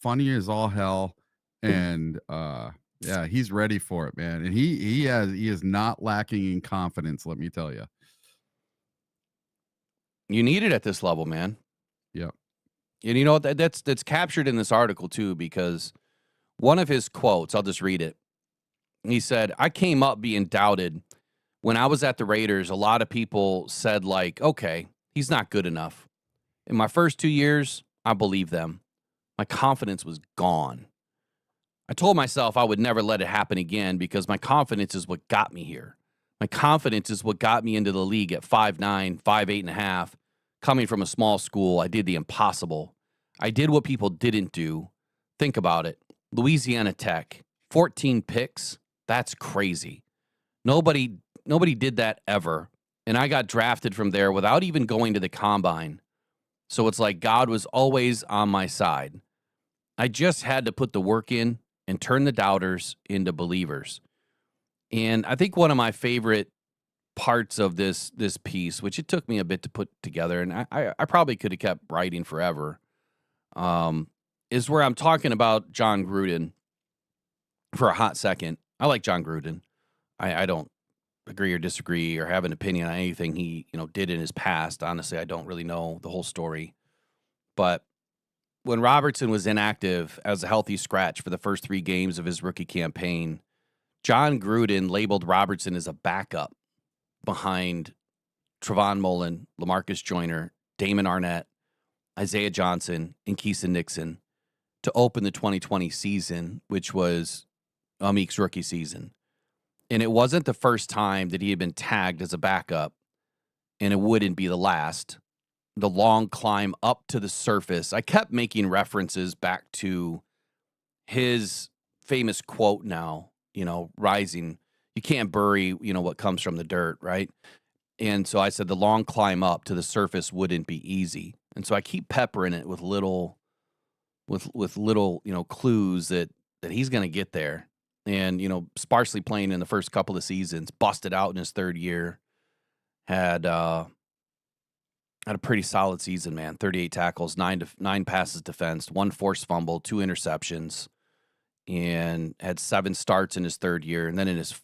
funny as all hell. And yeah, he's ready for it, man. And he is not lacking in confidence. Let me tell you. You need it at this level, man. Yep. And that's captured in this article too, because one of his quotes, I'll just read it. He said, I came up being doubted. When I was at the Raiders, a lot of people said, like, okay, he's not good enough. In my first 2 years, I believed them. My confidence was gone. I told myself I would never let it happen again because my confidence is what got me here. My confidence is what got me into the league at 5'9", 5'8.5". Coming from a small school, I did the impossible. I did what people didn't do. Think about it. Louisiana Tech, 14 picks. That's crazy. Nobody did that ever. And I got drafted from there without even going to the combine. So it's like God was always on my side. I just had to put the work in and turn the doubters into believers. And I think one of my favorite parts of this piece, which it took me a bit to put together, and I probably could have kept writing forever, is where I'm talking about John Gruden for a hot second. I like John Gruden. I don't agree or disagree or have an opinion on anything he did in his past. Honestly, I don't really know the whole story. But when Robertson was inactive as a healthy scratch for the first 3 games of his rookie campaign, John Gruden labeled Robertson as a backup behind Trevon Mullen, LaMarcus Joyner, Damon Arnett, Isaiah Johnson, and Keeson Nixon to open the 2020 season, which was Amik's rookie season. And it wasn't the first time that he had been tagged as a backup, and it wouldn't be the last. The long climb up to the surface. I kept making references back to his famous quote now, rising. You can't bury, what comes from the dirt, right? And so I said the long climb up to the surface wouldn't be easy. And so I keep peppering it with little clues that he's going to get there. And, sparsely playing in the first couple of seasons, busted out in his third year, had a pretty solid season, man. 38 tackles, 9 passes defensed, 1 forced fumble, 2 interceptions, and had 7 starts in his third year. And then in his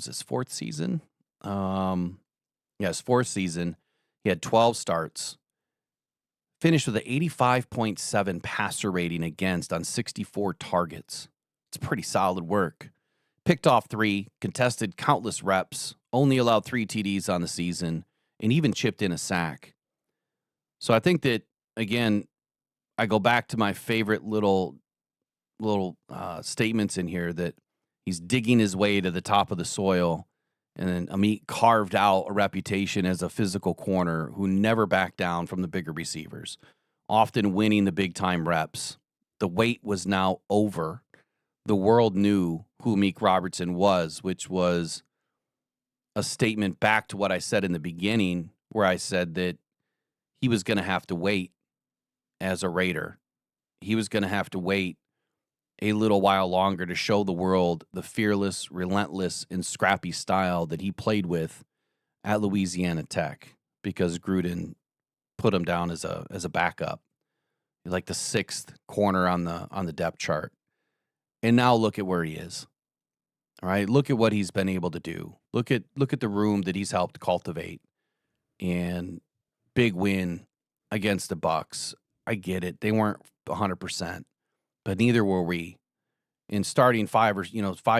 his fourth season? His fourth season, he had 12 starts. Finished with an 85.7 passer rating against on 64 targets. It's pretty solid work. Picked off 3, contested countless reps, only allowed 3 TDs on the season, and even chipped in a sack. So I think that, again, I go back to my favorite little statements in here that he's digging his way to the top of the soil, and then Amit carved out a reputation as a physical corner who never backed down from the bigger receivers, often winning the big-time reps. The wait was now over. The world knew who Meek Robertson was, which was a statement back to what I said in the beginning, where I said that he was going to have to wait as a Raider. He was going to have to wait a little while longer to show the world the fearless, relentless, and scrappy style that he played with at Louisiana Tech, because Gruden put him down as a backup, like the 6th corner on the depth chart. And now look at where he is. All right, look at what he's been able to do. Look at the room that he's helped cultivate. And big win against the Bucs. I get it. They weren't 100%, but neither were we. In starting 5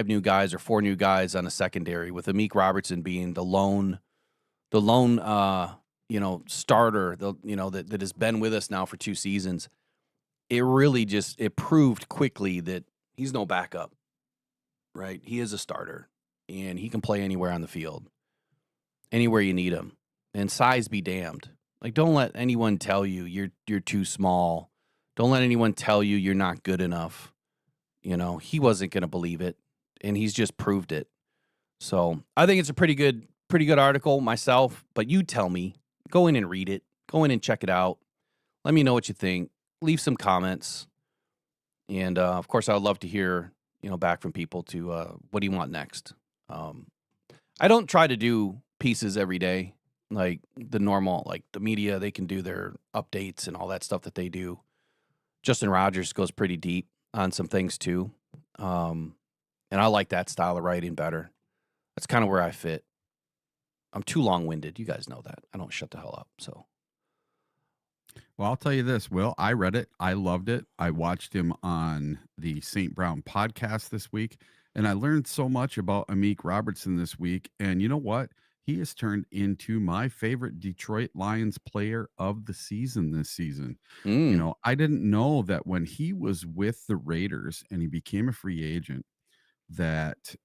new guys or 4 new guys on a secondary, with Amik Robertson being the lone starter, that has been with us now for 2 seasons. It really it proved quickly that he's no backup, right? He is a starter, and he can play anywhere on the field, anywhere you need him. And size be damned. Like, don't let anyone tell you you're too small. Don't let anyone tell you you're not good enough. He wasn't going to believe it, and he's just proved it. So I think it's a pretty good article myself, but you tell me. Go in and read it. Go in and check it out. Let me know what you think. Leave some comments. And, of course, I would love to hear, back from people to what do you want next? I don't try to do pieces every day like the normal, like the media. They can do their updates and all that stuff that they do. Justin Rogers goes pretty deep on some things too. And I like that style of writing better. That's kind of where I fit. I'm too long-winded. You guys know that. I don't shut the hell up. So, well, I'll tell you this, Will. I read it. I loved it. I watched him on the St. Brown podcast this week. And I learned so much about Amik Robertson this week. And you know what? He has turned into my favorite Detroit Lions player of the season this season. You know, I didn't know that when he was with the Raiders and he became a free agent, that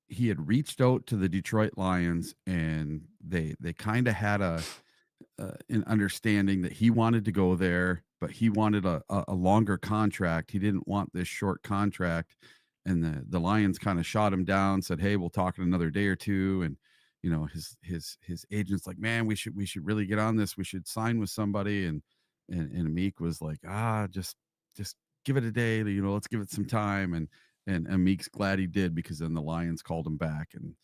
he had reached out to the Detroit Lions and they kind of had an understanding that he wanted to go there, but he wanted a longer contract. He didn't want this short contract. And the Lions kind of shot him down, said, "Hey, we'll talk in another day or two." And, you know, his agent's like, "Man, we should really get on this. We should sign with somebody." And Amik was like, just give it a day. You know, let's give it some time. And Amik's glad he did, because then the Lions called him back, and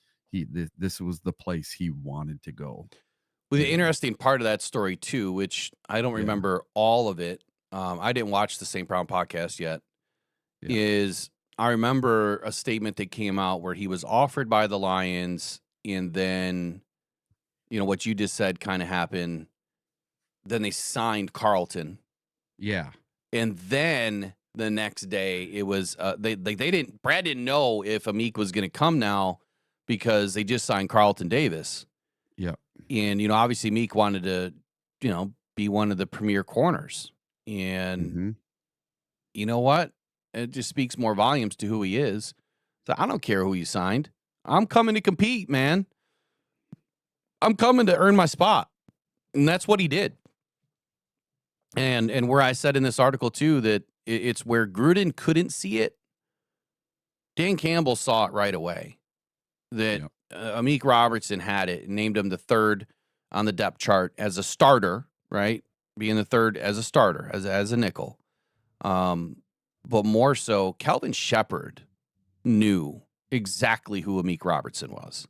this was the place he wanted to go. Well, the interesting part of that story too, which I don't remember all of it. I didn't watch the St. Brown podcast yet. Is I remember a statement that came out where he was offered by the Lions, and then, you know, what you just said kind of happened. Then they signed Carlton. Yeah. And then the next day it was Brad didn't know if Amik was going to come now, because they just signed Carlton Davis. Yeah. And, you know, obviously Meek wanted to, you know, be one of the premier corners. And you know what? It just speaks more volumes to who he is. So I don't care who you signed. I'm coming to compete, man. I'm coming to earn my spot. And that's what he did. And where I said in this article too, that it's where Gruden couldn't see it, Dan Campbell saw it right away. That Amik Robertson had it and named him the third on the depth chart as a starter, right? Being the third as a starter, as a nickel. But more so, Calvin Shepard knew exactly who Amik Robertson was.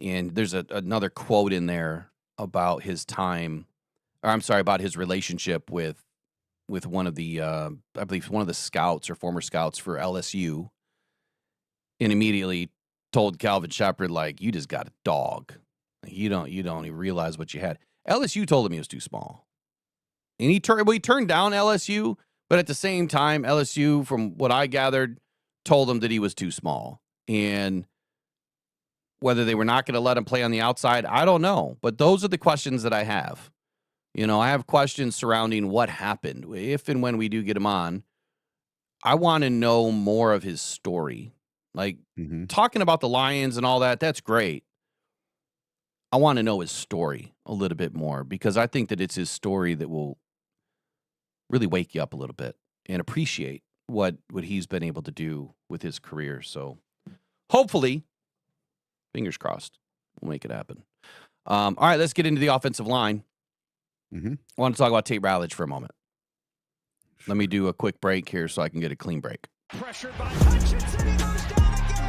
And there's another quote in there about his time, or I'm sorry, about his relationship with one of the, I believe one of the scouts or former scouts for LSU, and immediately told Calvin Shepard, like, you just got a dog. You don't even realize what you had. LSU told him he was too small. And he turned down LSU, but at the same time, LSU, from what I gathered, told him that he was too small. And whether they were not going to let him play on the outside, I don't know. But those are the questions that I have. You know, I have questions surrounding what happened. If and when we do get him on, I want to know more of his story. Like, talking about the Lions and all that, that's great. I want to know his story a little bit more, because I think that it's his story that will really wake you up a little bit and appreciate what he's been able to do with his career. So hopefully, fingers crossed, we'll make it happen. All right, let's get into the offensive line. I want to talk about Tate Ratledge for a moment. Let me do a quick break here so I can get a clean break. Pressured by Hutchinson, he goes down again.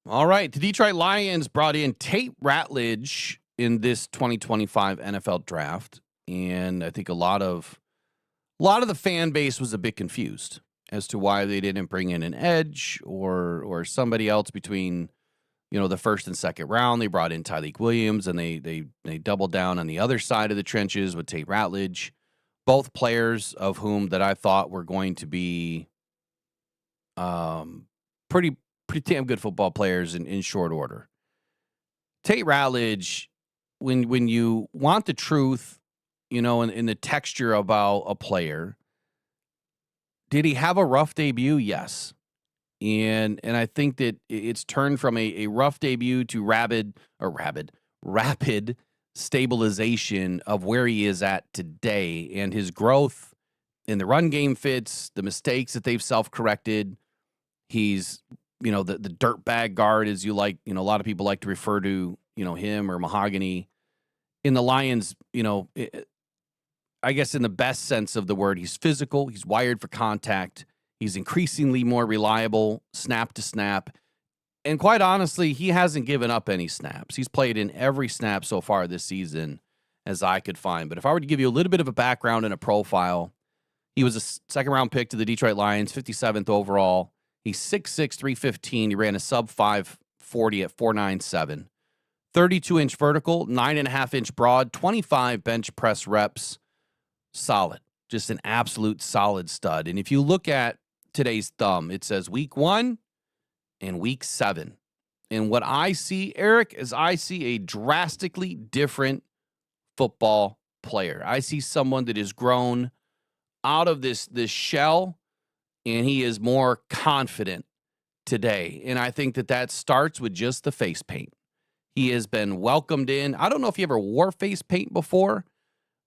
All right, the Detroit Lions brought in Tate Ratledge in this 2025 NFL draft, and I think a lot of the fan base was a bit confused as to why they didn't bring in an edge or somebody else between, you know, the first and second round. They brought in Tyleik Williams, and they doubled down on the other side of the trenches with Tate Ratledge, both players of whom that I thought were going to be pretty damn good football players in short order. Tate Ratledge, when you want the truth, you know, in the texture about a player, did he have a rough debut? Yes. And I think that it's turned from a rough debut to rapid stabilization of where he is at today, and his growth in the run game fits, the mistakes that they've self-corrected. He's, you know, the dirtbag guard, as you like, you know, a lot of people like to refer to, you know, him or Mahogany. In the Lions, you know, I guess in the best sense of the word, he's physical, he's wired for contact, he's increasingly more reliable, snap to snap, and quite honestly, he hasn't given up any snaps. He's played in every snap so far this season, as I could find. But if I were to give you a little bit of a background and a profile, He was a second-round pick to the Detroit Lions, 57th overall. He's 6'6", 315. He ran a sub-540 at 4.97. 32-inch vertical, 9.5-inch broad, 25 bench press reps. Solid. Just an absolute solid stud. And if you look at today's thumb, it says week 1 and week 7. And what I see, Eric, is I see a drastically different football player. I see someone that has grown out of this shell, and he is more confident today. And I think that starts with just the face paint. He has been welcomed in. I don't know if he ever wore face paint before,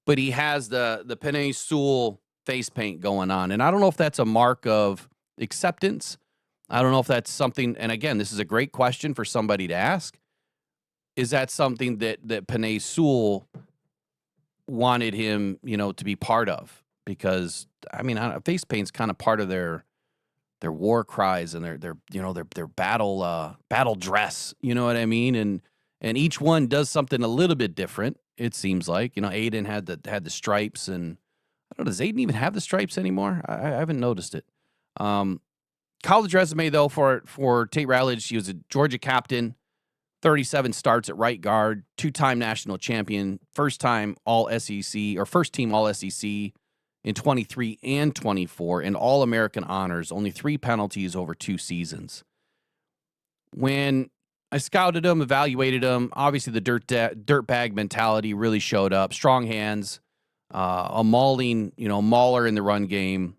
but he has the Penei Sewell face paint going on. And I don't know if that's a mark of acceptance. I don't know if that's something, and again, this is a great question for somebody to ask. Is that something that Penei Sewell wanted him, to be part of? Because, face paint's kind of part of their war cries and their battle dress. You know what I mean? And each one does something a little bit different. It seems like, Aiden had the stripes, and I don't know, does Aiden even have the stripes anymore? I haven't noticed it. College resume though for Tate Ratledge, he was a Georgia captain, 37 starts at right guard, 2-time national champion, first team All SEC in 23 and 24, and All-American honors, only 3 penalties over 2 seasons. When I scouted him, evaluated him, obviously the dirt bag mentality really showed up. Strong hands, a mauler in the run game.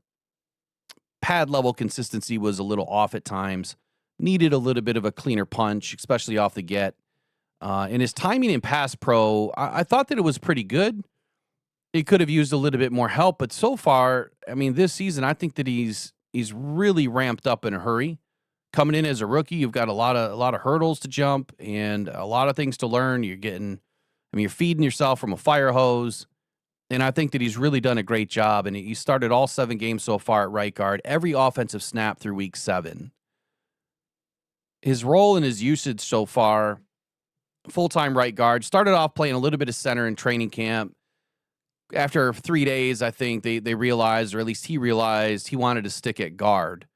Pad level consistency was a little off at times. Needed a little bit of a cleaner punch, especially off the get. And his timing in pass pro, I thought that it was pretty good. It could have used a little bit more help, but so far, this season, I think that he's really ramped up in a hurry. Coming in as a rookie, you've got a lot of hurdles to jump and a lot of things to learn. You're feeding yourself from a fire hose. And I think that he's really done a great job. And he started all 7 games so far at right guard, every offensive snap through week 7. His role and his usage so far, full-time right guard, started off playing a little bit of center in training camp. After 3 days, I think they realized, or at least he realized, he wanted to stick at guard.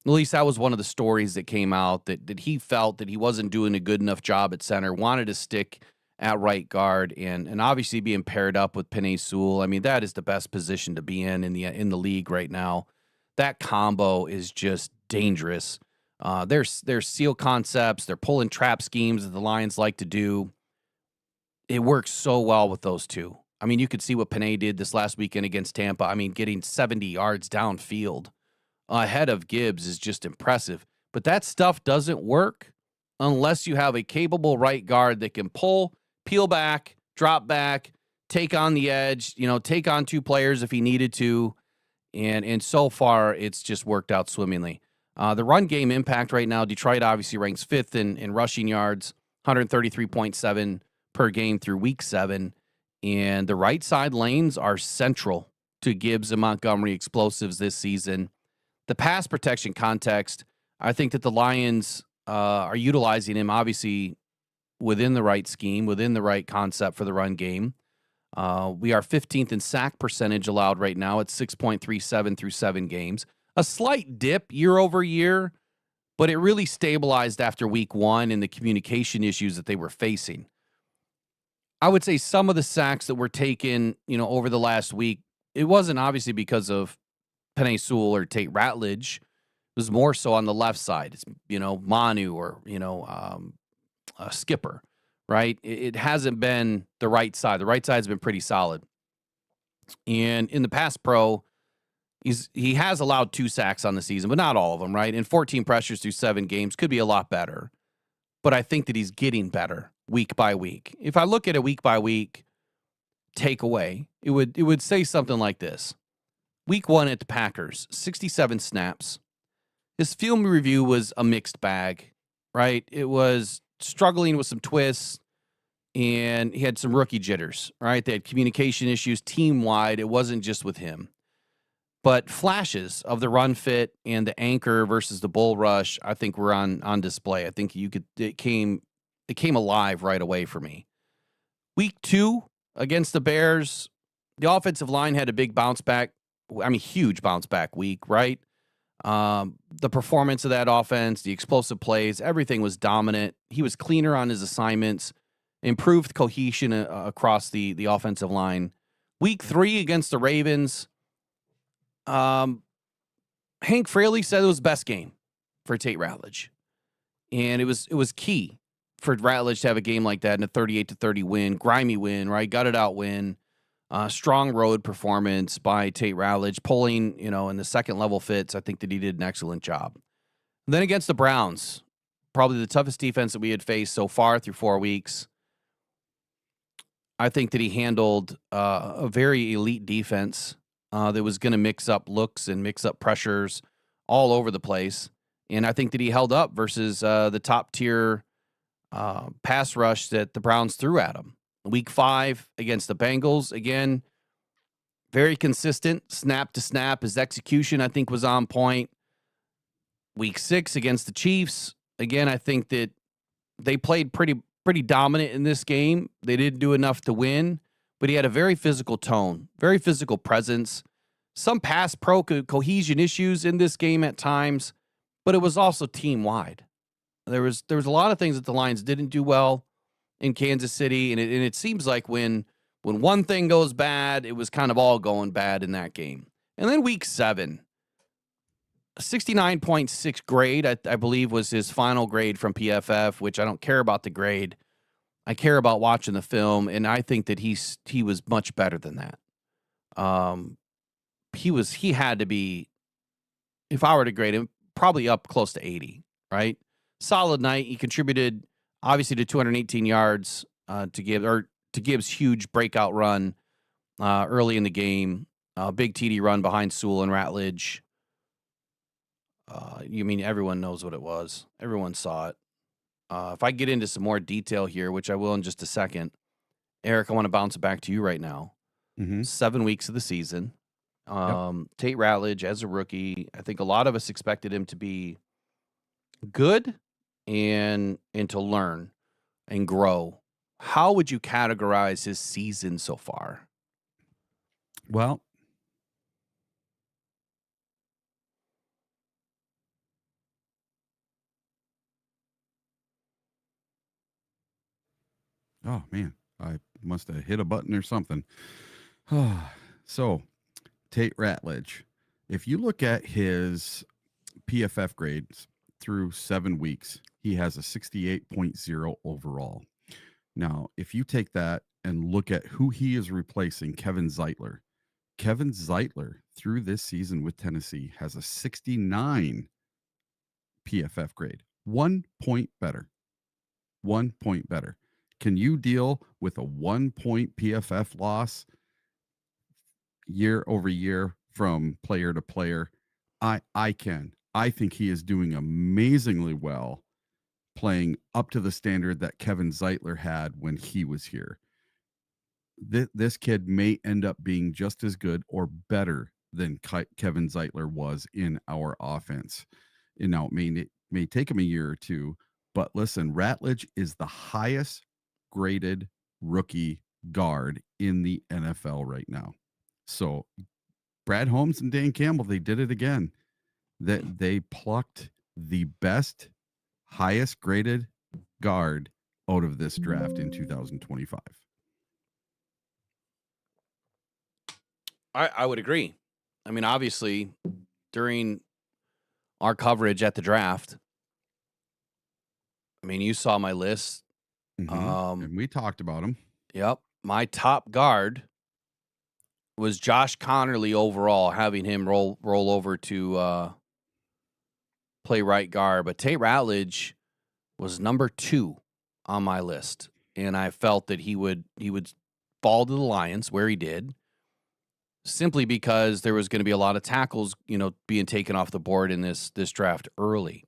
At least that was one of the stories that came out, that he felt that he wasn't doing a good enough job at center, wanted to stick at right guard, and obviously being paired up with Penei Sewell. That is the best position to be in the league right now. That combo is just dangerous. There's seal concepts, they're pulling trap schemes that the Lions like to do. It works so well with those two. You could see what Penei did this last weekend against Tampa. Getting 70 yards downfield ahead of Gibbs is just impressive. But that stuff doesn't work unless you have a capable right guard that can peel back, drop back, take on the edge, take on 2 players if he needed to. And so far, it's just worked out swimmingly. The run game impact right now, Detroit obviously ranks 5th in rushing yards, 133.7 per game through week 7. And the right side lanes are central to Gibbs and Montgomery explosives this season. The pass protection context, I think that the Lions are utilizing him, obviously, within the right scheme, within the right concept for the run game. We are 15th in sack percentage allowed right now at 6.37 through 7 games. A slight dip year over year, but it really stabilized after week 1 and the communication issues that they were facing. I would say some of the sacks that were taken, over the last week, it wasn't obviously because of Penei Sewell or Tate Ratledge. It was more so on the left side. It's, Manu or, Skipper, right? It hasn't been the right side. The right side's been pretty solid. And in the pass pro, he has allowed 2 sacks on the season, but not all of them, right? And 14 pressures through 7 games could be a lot better. But I think that he's getting better week by week. If I look at a week by week takeaway, it would say something like this. Week 1 at the Packers, 67 snaps. His film review was a mixed bag, right? It was struggling with some twists, and he had some rookie jitters, right? They had communication issues team-wide. It wasn't just with him. But flashes of the run fit and the anchor versus the bull rush, I think were on display. I think it came alive right away for me. Week 2 against the Bears, the offensive line had a big bounce back I mean, huge bounce back week, right? The performance of that offense, the explosive plays, everything was dominant. He was cleaner on his assignments, improved cohesion across the offensive line. Week 3 against the Ravens, Hank Fraley said it was the best game for Tate Ratledge. And it was key for Ratledge to have a game like that in a 38-30 win, grimy win, right? Gutted out win. Strong road performance by Tate Ratledge, pulling, in the second level fits. I think that he did an excellent job. And then against the Browns, probably the toughest defense that we had faced so far through 4 weeks. I think that he handled a very elite defense that was going to mix up looks and mix up pressures all over the place. And I think that he held up versus the top tier pass rush that the Browns threw at him. Week 5 against the Bengals, again, very consistent, snap to snap. His execution, I think, was on point. Week 6 against the Chiefs, again, I think that they played pretty dominant in this game. They didn't do enough to win, but he had a very physical tone, very physical presence. Some pass pro cohesion issues in this game at times, but it was also team wide. There was a lot of things that the Lions didn't do well in Kansas City, and it seems like when one thing goes bad, it was kind of all going bad in that game. And then week 7, a 69.6 grade, I believe, was his final grade from PFF, which I don't care about the grade. I care about watching the film, and I think that he was much better than that. He had to be, if I were to grade him, probably up close to 80, right? Solid night. He contributed obviously to 218 yards to Gibbs' huge breakout run early in the game. Big TD run behind Sewell and Ratledge. Everyone knows what it was. Everyone saw it. If I get into some more detail here, which I will in just a second, Eric, I want to bounce it back to you right now. 7 weeks of the season. Tate Ratledge as a rookie, I think a lot of us expected him to be good and to learn and grow. How would you categorize his season so far? Well, oh man, I must have hit a button or something. So, Tate Ratledge, if you look at his PFF grades through 7 weeks, he has a 68.0 overall. Now, if you take that and look at who he is replacing, Kevin Zeitler through this season with Tennessee has a 69 PFF grade. 1 point better. 1 point better. Can you deal with a 1 point PFF loss year over year from player to player? I can. I think he is doing amazingly well, playing up to the standard that Kevin Zeitler had when he was here. This kid may end up being just as good or better than Kevin Zeitler was in our offense. Now, it may take him a year or two, but listen, Ratledge is the highest graded rookie guard in the NFL right now. So Brad Holmes and Dan Campbell, they did it again. That they plucked the best, highest graded guard out of this draft in 2025. I would agree. I mean, obviously, during our coverage at the draft, I mean, you saw my list. And we talked about him. Yep. My top guard was Josh Connerly overall, having him roll over to play right guard. But Tate Ratledge was number 2 on my list. And I felt that he would fall to the Lions where he did, simply because there was going to be a lot of tackles, being taken off the board in this draft early.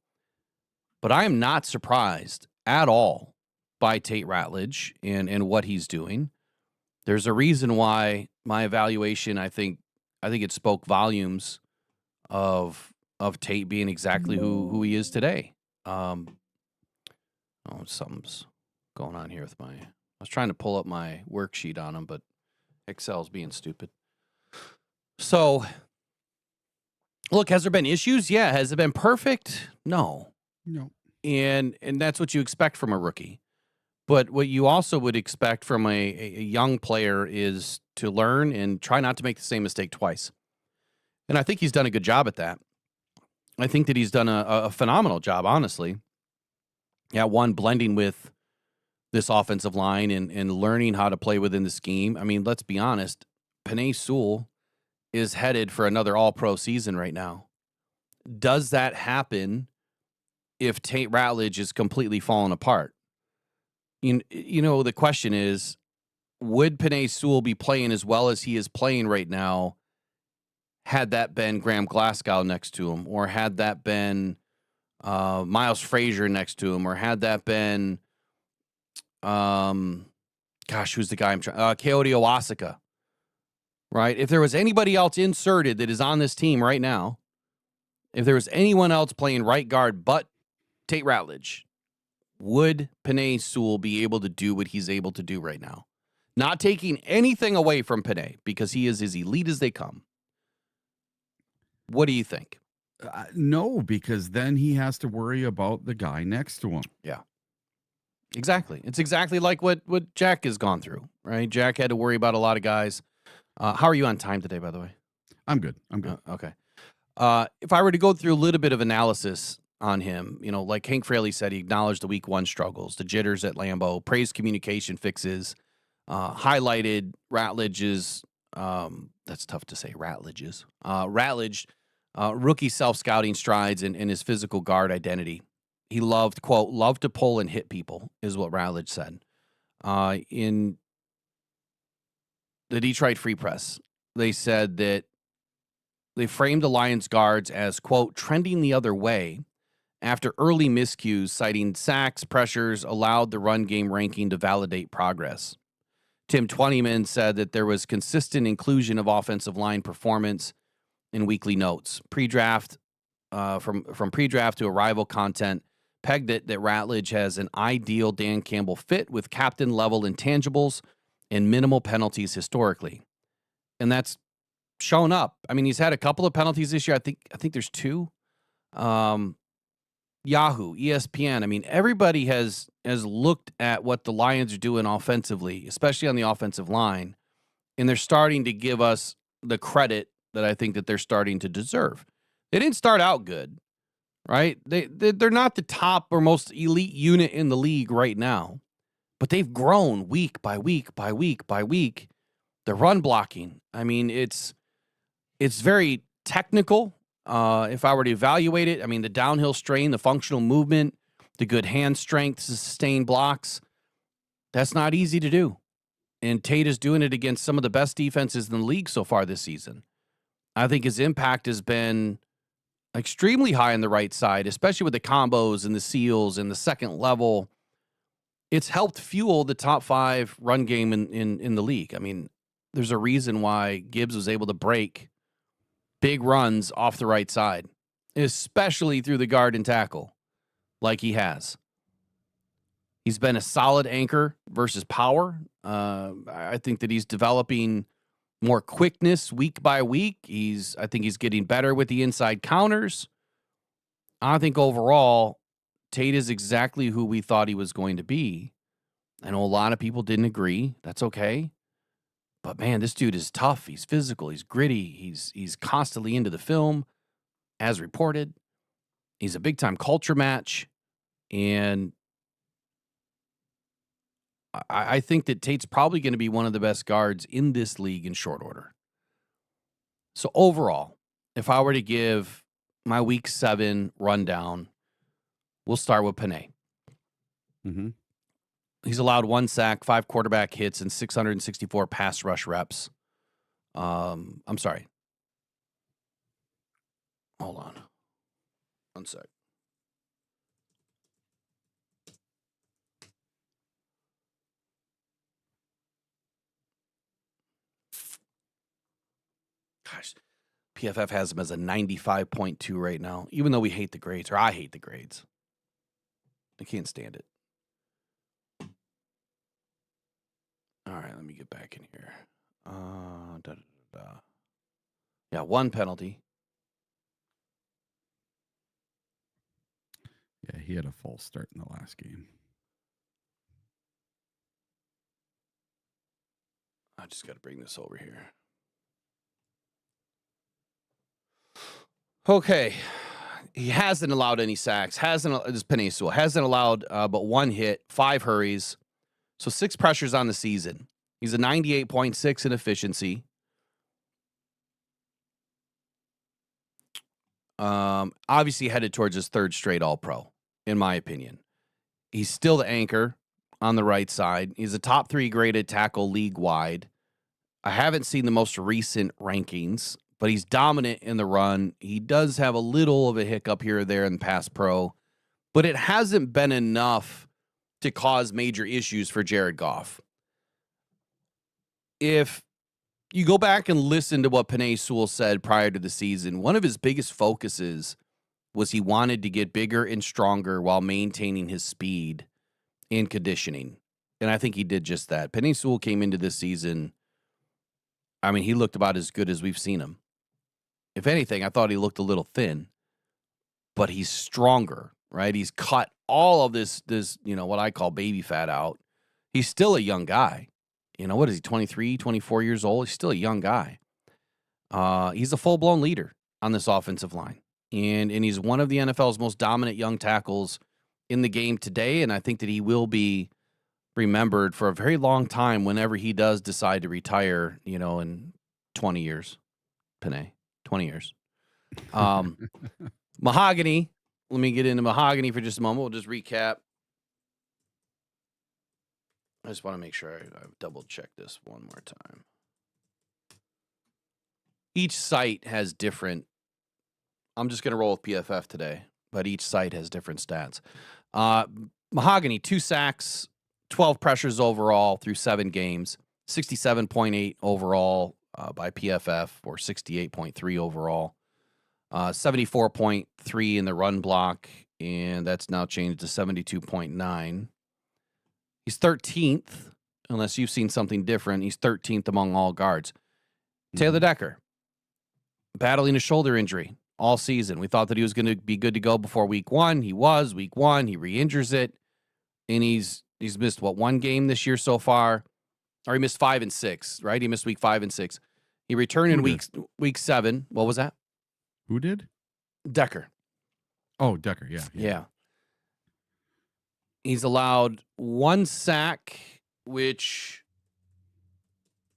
But I am not surprised at all by Tate Ratledge and what he's doing. There's a reason why my evaluation, I think it spoke volumes of Tate being exactly who he is today. Something's going on here with I was trying to pull up my worksheet on him, but Excel's being stupid. So Look, has there been issues? Yeah. Has it been perfect? No. No. And that's what you expect from a rookie. But what you also would expect from a young player is to learn and try not to make the same mistake twice. And I think he's done a good job at that. I think that he's done a phenomenal job, honestly. Yeah, one, blending with this offensive line and learning how to play within the scheme. I mean, let's be honest. Penei Sewell is headed for another all-pro season right now. Does that happen if Tate Ratledge is completely fallen apart? You know, the question is, would Penei Sewell be playing as well as he is playing right now had that been Graham Glasgow next to him, or had that been Miles Frazier next to him, or had that been, who's the guy I'm trying? Coyote Owasika, right? If there was anybody else inserted that is on this team right now, if there was anyone else playing right guard but Tate Ratledge, would Penei Sewell be able to do what he's able to do right now? Not taking anything away from Penei, because he is as elite as they come. What do you think? No, because then he has to worry about the guy next to him. Yeah. Exactly. It's exactly like what Jack has gone through, right? Jack had to worry about a lot of guys. How are you on time today, by the way? I'm good. Okay. If I were to go through a little bit of analysis on him, you know, like Hank Fraley said, he acknowledged the week 1 struggles, the jitters at Lambeau, praised communication fixes, highlighted Ratledge's, that's tough to say, Ratledge, rookie self-scouting strides and his physical guard identity. He loved, quote, loved to pull and hit people, is what Ratledge said. In the Detroit Free Press, they said that they framed the Lions guards as, quote, trending the other way after early miscues, citing sacks, pressures, allowed the run game ranking to validate progress. Tim Twentyman said that there was consistent inclusion of offensive line performance in weekly notes. Pre-draft, from pre-draft to arrival content, pegged it that Ratledge has an ideal Dan Campbell fit with captain-level intangibles and minimal penalties historically. And that's shown up. I mean, he's had a couple of penalties this year. I think there's 2. Yahoo, ESPN. I mean, everybody has looked at what the Lions are doing offensively, especially on the offensive line, and they're starting to give us the credit that I think that they're starting to deserve. They didn't start out good, right? They're not the top or most elite unit in the league right now, but they've grown week by week by week by week. The run blocking, I mean, it's very technical. If I were to evaluate it, I mean, the downhill strain, the functional movement, the good hand strength, sustained blocks, that's not easy to do. And Tate is doing it against some of the best defenses in the league so far this season. I think his impact has been extremely high on the right side, especially with the combos and the seals and the second level. It's helped fuel the top 5 run game in the league. I mean, there's a reason why Gibbs was able to break big runs off the right side, especially through the guard and tackle, like he has. He's been a solid anchor versus power. I think that he's developing more quickness week by week. I think he's getting better with the inside counters. I think overall, Tate is exactly who we thought he was going to be. I know a lot of people didn't agree. That's okay. But man, this dude is tough. He's physical. He's gritty. He's constantly into the film, as reported. He's a big-time culture match. And I think that Tate's probably going to be one of the best guards in this league in short order. So overall, if I were to give my week 7 rundown, we'll start with Penei. Mm-hmm. He's allowed 1 sack, 5 quarterback hits, and 664 pass rush reps. I'm sorry. Hold on. 1 sec. Gosh, PFF has him as a 95.2 right now, even though we hate the grades, or I hate the grades. I can't stand it. All right, let me get back in here. Yeah, 1 penalty. Yeah, he had a false start in the last game. I just got to bring this over here. Okay. He hasn't allowed any sacks. This is Penei Sewell. Hasn't allowed but one hit, 5 hurries. So 6 pressures on the season. He's a 98.6 in efficiency. Obviously headed towards his 3rd straight All-Pro, in my opinion. He's still the anchor on the right side. He's a top 3 graded tackle league-wide. I haven't seen the most recent rankings, but he's dominant in the run. He does have a little of a hiccup here or there in pass pro, but it hasn't been enough to cause major issues for Jared Goff. If you go back and listen to what Penei Sewell said prior to the season, one of his biggest focuses was he wanted to get bigger and stronger while maintaining his speed and conditioning. And I think he did just that. Penei Sewell came into this season, I mean, he looked about as good as we've seen him. If anything, I thought he looked a little thin, but he's stronger, right? He's cut all of this, what I call baby fat out. He's still a young guy. What is he, 23, 24 years old? He's still a young guy. He's a full-blown leader on this offensive line. And he's one of the NFL's most dominant young tackles in the game today, and I think that he will be remembered for a very long time whenever he does decide to retire, in 20 years. Penei, 20 years. Mahogany. Let me get into Mahogany for just a moment. We'll just recap. I just want to make sure I double check this one more time. Each site has different. I'm just going to roll with PFF today, but each site has different stats. Mahogany, 2 sacks, 12 pressures overall through 7 games, 67.8 overall by PFF, or 68.3 overall, 74.3 in the run block, and that's now changed to 72.9. He's 13th, unless you've seen something different. He's 13th among all guards. Taylor Decker, battling a shoulder injury all season. We thought that he was going to be good to go before week 1. He was. Week 1, he re-injures it, and he's missed, 1 game this year so far? Or he missed 5 and 6, right? He missed week 5 and 6. He returned in week 7. What was that? Who did? Decker. Oh, Decker, yeah. Yeah. He's allowed 1 sack, which,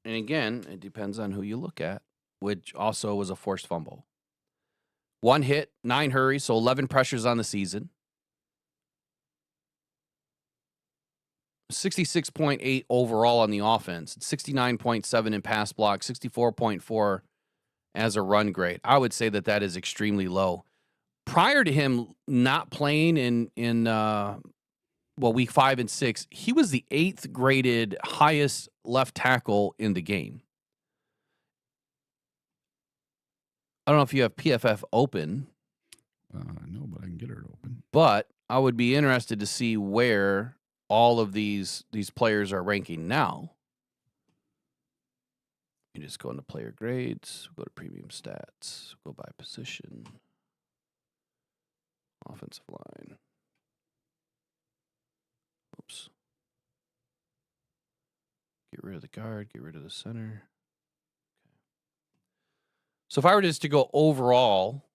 and again, it depends on who you look at, which also was a forced fumble. 1 hit, 9 hurries, so 11 pressures on the season. 66.8 overall on the offense, 69.7 in pass block, 64.4 as a run grade. I would say that is extremely low. Prior to him not playing in week 5 and 6, he was the 8th graded highest left tackle in the game. I don't know if you have PFF open. No, but I can get it open. But I would be interested to see where all of these players are ranking now. You just go into player grades, go to premium stats, go by position, offensive line. Oops. Get rid of the guard, get rid of the center. So if I were just to go overall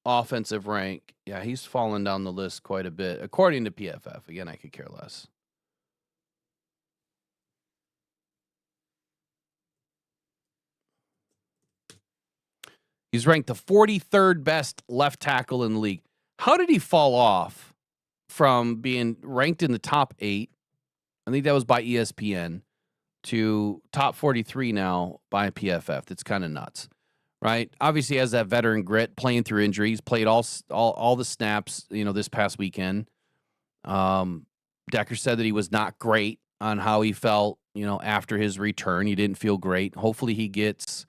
offensive rank, yeah, he's fallen down the list quite a bit. According to PFF, again, I could care less. He's ranked the 43rd best left tackle in the league. How did he fall off from being ranked in the top 8? I think that was by ESPN, to top 43 now by PFF. That's kind of nuts, right? Obviously, he has that veteran grit, playing through injuries, played all the snaps, this past weekend. Decker said that he was not great on how he felt, after his return. He didn't feel great. Hopefully he gets,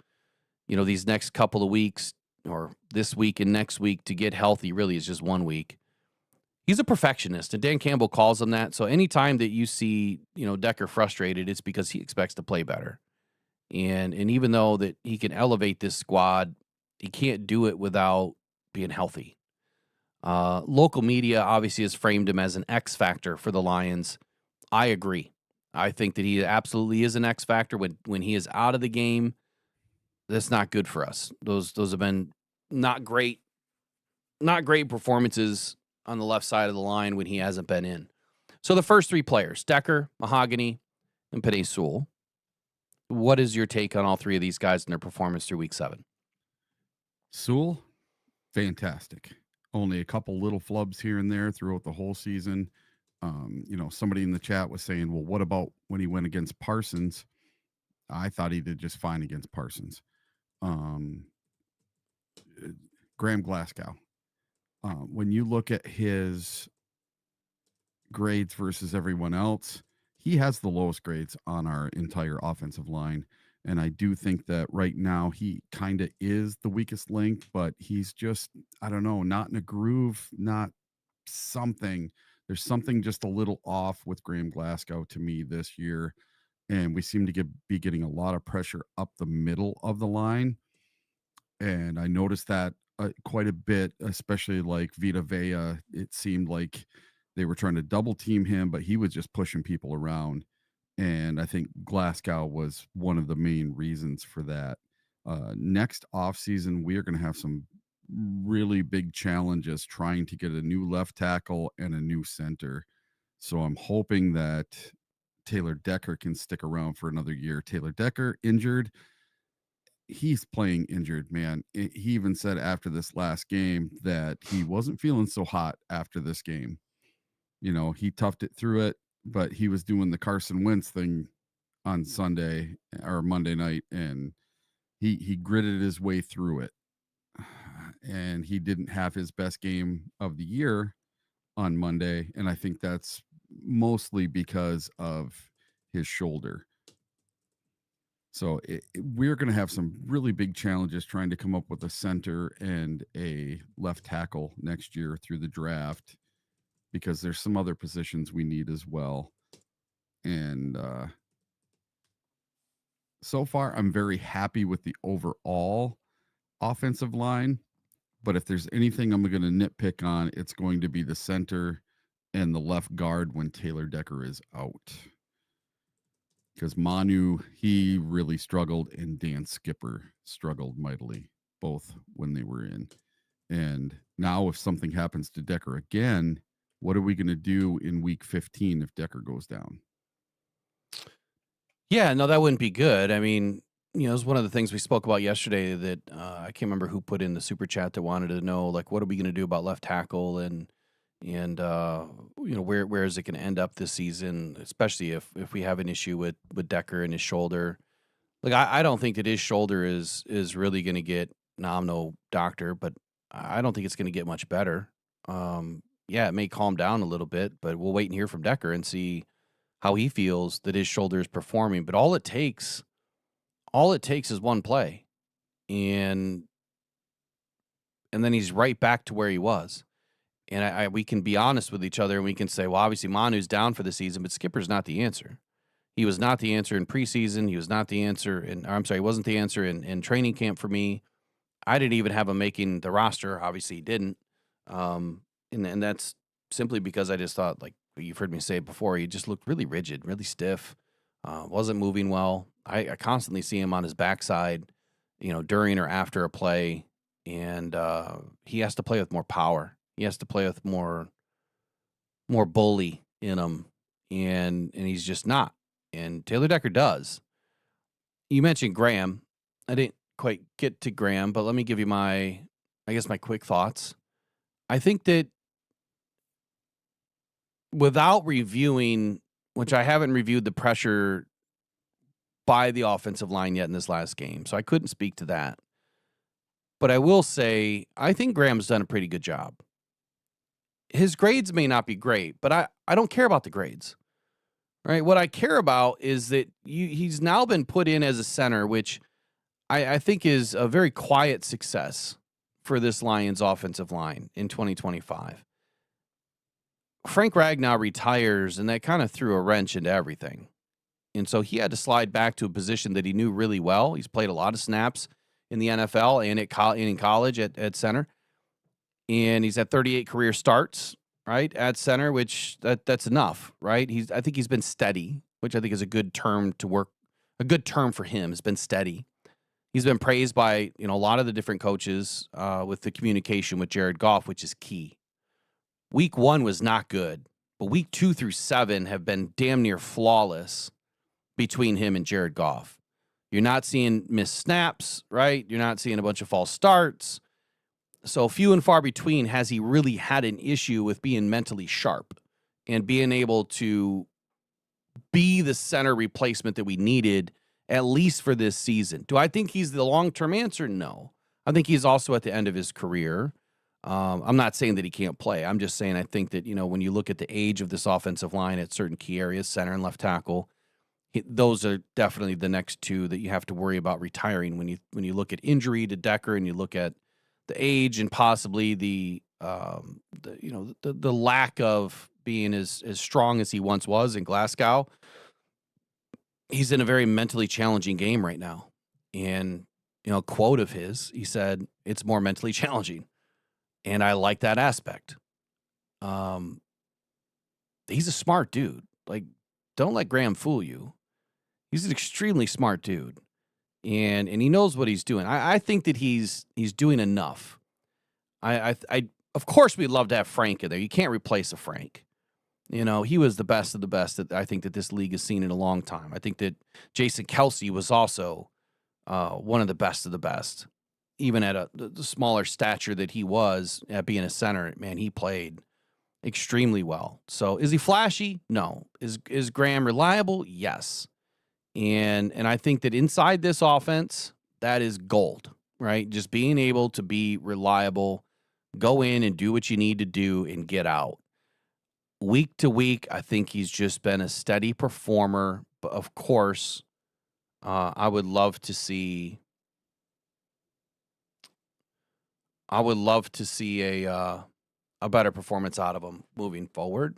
these next couple of weeks, or this week and next week, to get healthy. Really is just 1 week. He's a perfectionist, and Dan Campbell calls him that. So anytime that you see, Decker frustrated, it's because he expects to play better. And even though that he can elevate this squad, he can't do it without being healthy. Local media obviously has framed him as an X factor for the Lions. I agree. I think that he absolutely is an X factor. When he is out of the game, that's not good for us. Those have been not great performances on the left side of the line when he hasn't been in. So the first three players, Decker, Mahogany, and Penei Sewell. What is your take on all three of these guys and their performance through week 7? Sewell, fantastic. Only a couple little flubs here and there throughout the whole season. Somebody in the chat was saying, well, what about when he went against Parsons? I thought he did just fine against Parsons. Graham Glasgow. When you look at his grades versus everyone else, he has the lowest grades on our entire offensive line. And I do think that right now he kind of is the weakest link, but he's just, I don't know, not in a groove, not something. There's something just a little off with Graham Glasgow to me this year. And we seem to be getting a lot of pressure up the middle of the line. And I noticed that quite a bit, especially like Vita Vea. It seemed like they were trying to double team him, but he was just pushing people around. And I think Glasgow was one of the main reasons for that. Next offseason, we are going to have some really big challenges trying to get a new left tackle and a new center. So I'm hoping that Taylor Decker can stick around for another year. Taylor Decker injured. He's playing injured, man. He even said after this last game that he wasn't feeling so hot after this game. He toughed it through it, but he was doing the Carson Wentz thing on Sunday or Monday night, and he gritted his way through it. And he didn't have his best game of the year on Monday, and I think that's mostly because of his shoulder. So we're going to have some really big challenges trying to come up with a center and a left tackle next year through the draft, because there's some other positions we need as well. And so far, I'm very happy with the overall offensive line. But if there's anything I'm going to nitpick on, it's going to be the center and the left guard when Taylor Decker is out. Because Manu, he really struggled, and Dan Skipper struggled mightily, both when they were in. And now if something happens to Decker again, what are we going to do in week 15 if Decker goes down? Yeah, no, that wouldn't be good. I mean, it was one of the things we spoke about yesterday that I can't remember who put in the super chat that wanted to know, like, what are we going to do about left tackle and where is it going to end up this season, especially if we have an issue with Decker and his shoulder. Like, I don't think that his shoulder is really going to get, now I'm no doctor, but I don't think it's going to get much better. Yeah, it may calm down a little bit, but we'll wait and hear from Decker and see how he feels that his shoulder is performing. But all it takes is one play, and then he's right back to where he was. And we can be honest with each other, and we can say, well, obviously Manu's down for the season, but Skipper's not the answer. He was not the answer in preseason. He was not the answer he wasn't the answer in training camp for me. I didn't even have him making the roster. Obviously he didn't. And that's simply because I just thought, like you've heard me say it before, he just looked really rigid, really stiff, wasn't moving well. I constantly see him on his backside, during or after a play, and he has to play with more power. He has to play with more bully in him, and he's just not. And Taylor Decker does. You mentioned Graham. I didn't quite get to Graham, but let me give you my quick thoughts. I think that without reviewing, which I haven't reviewed the pressure by the offensive line yet in this last game, so I couldn't speak to that. But I will say, I think Graham's done a pretty good job. His grades may not be great, but I don't care about the grades. Right? What I care about is that he's now been put in as a center, which I think is a very quiet success for this Lions offensive line in 2025. Frank Ragnow retires, and that kind of threw a wrench into everything. And so he had to slide back to a position that he knew really well. He's played a lot of snaps in the NFL and in college at center. and he's at 38 career starts, right, at center, which that's enough, right? I think he's been steady, which I think is a good term to work. A good term for him has been steady. He's been praised by a lot of the different coaches with the communication with Jared Goff, which is key. Week 1 was not good, but week 2 through 7 have been damn near flawless between him and Jared Goff. You're not seeing missed snaps, right? You're not seeing a bunch of false starts. So few and far between has he really had an issue with being mentally sharp and being able to be the center replacement that we needed, at least for this season. Do I think he's the long-term answer? No. I think he's also at the end of his career. I'm not saying that he can't play. I'm just saying I think that, when you look at the age of this offensive line at certain key areas, center and left tackle, those are definitely the next two that you have to worry about retiring when you look at injury to Decker and you look at the age and possibly the lack of being as strong as he once was in Glasgow. He's in a very mentally challenging game right now. And, a quote of his, he said, it's more mentally challenging. And I like that aspect. He's a smart dude. Like, don't let Graham fool you. He's an extremely smart dude. And he knows what he's doing. I think that he's doing enough. I of course we'd love to have Frank in there. You can't replace a Frank. He was the best of the best that I think that this league has seen in a long time. I think that Jason Kelsey was also one of the best, even at the smaller stature that he was at being a center. Man, he played extremely well. So is he flashy? No. Is Graham reliable? Yes. And I think that inside this offense, that is gold, right? Just being able to be reliable, go in and do what you need to do and get out. Week to week, I think he's just been a steady performer. But of course, I would love to see a better performance out of him moving forward.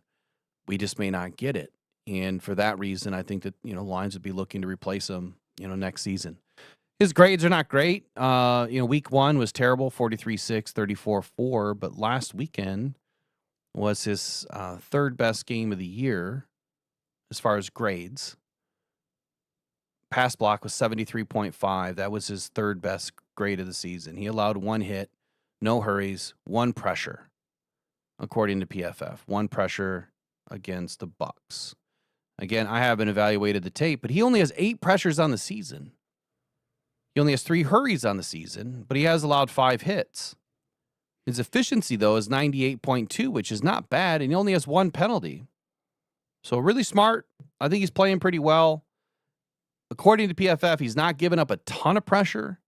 We just may not get it. And for that reason, I think that, Lions would be looking to replace him, next season. His grades are not great. Week 1 was terrible, 43-6, 34-4. But last weekend was his third best game of the year as far as grades. Pass block was 73.5. That was his third best grade of the season. He allowed 1 hit, no hurries, 1 pressure, according to PFF. 1 pressure against the Bucs. Again, I haven't evaluated the tape, but he only has 8 pressures on the season. He only has 3 hurries on the season, but he has allowed 5 hits. His efficiency, though, is 98.2, which is not bad, and he only has 1 penalty. So really smart. I think he's playing pretty well. According to PFF, he's not giving up a ton of pressure.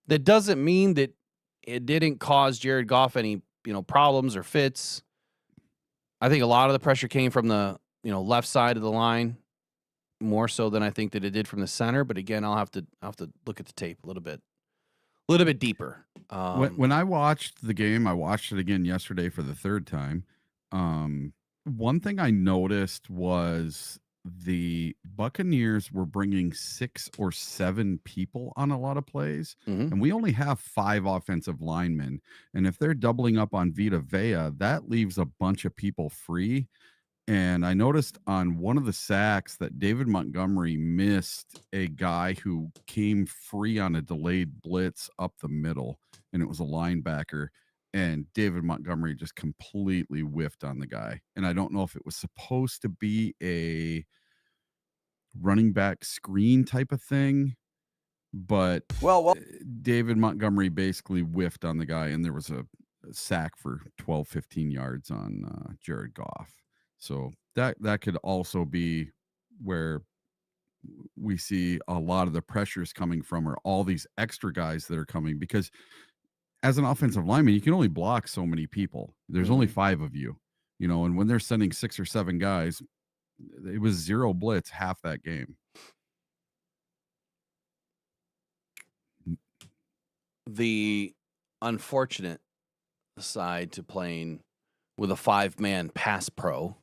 That doesn't mean that it didn't cause Jared Goff any, problems or fits. I think a lot of the pressure came from the, left side of the line, more so than I think that it did from the center. But again, I'll have to look at the tape a little bit deeper. When I watched the game, I watched it again yesterday for the 3rd time. One thing I noticed was the Buccaneers were bringing 6 or 7 people on a lot of plays, and we only have 5 offensive linemen. And if they're doubling up on Vita Vea, that leaves a bunch of people free. And I noticed on one of the sacks that David Montgomery missed a guy who came free on a delayed blitz up the middle, and it was a linebacker. And David Montgomery just completely whiffed on the guy. And I don't know if it was supposed to be a running back screen type of thing, but David Montgomery basically whiffed on the guy, and there was a sack for 12, 15 yards on Jared Goff. So that could also be where we see a lot of the pressures coming from, or all these extra guys that are coming, because as an offensive lineman, you can only block so many people. There's only 5 of you, and when they're sending 6 or 7 guys, it was 0 blitz half that game. The unfortunate side to playing with a 5-man pass pro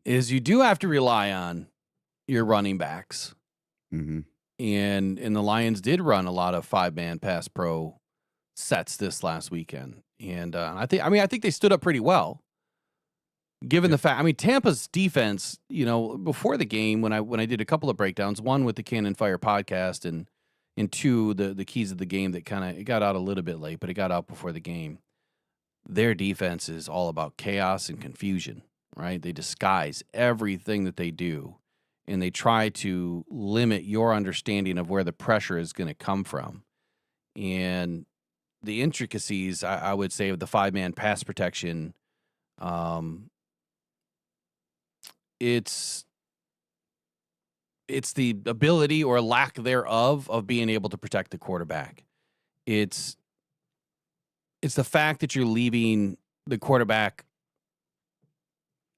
is you do have to rely on your running backs. And the Lions did run a lot of 5-man pass pro sets this last weekend. And I think they stood up pretty well, given the fact. I mean, Tampa's defense, before the game when I did a couple of breakdowns, one with the Cannon Fire podcast, and two the keys of the game that it got out a little bit late, but it got out before the game. Their defense is all about chaos and confusion, right? They disguise everything that they do, and they try to limit your understanding of where the pressure is going to come from. And the intricacies, I would say, of the 5-man pass protection, it's the ability or lack thereof of being able to protect the quarterback. It's the fact that you're leaving the quarterback,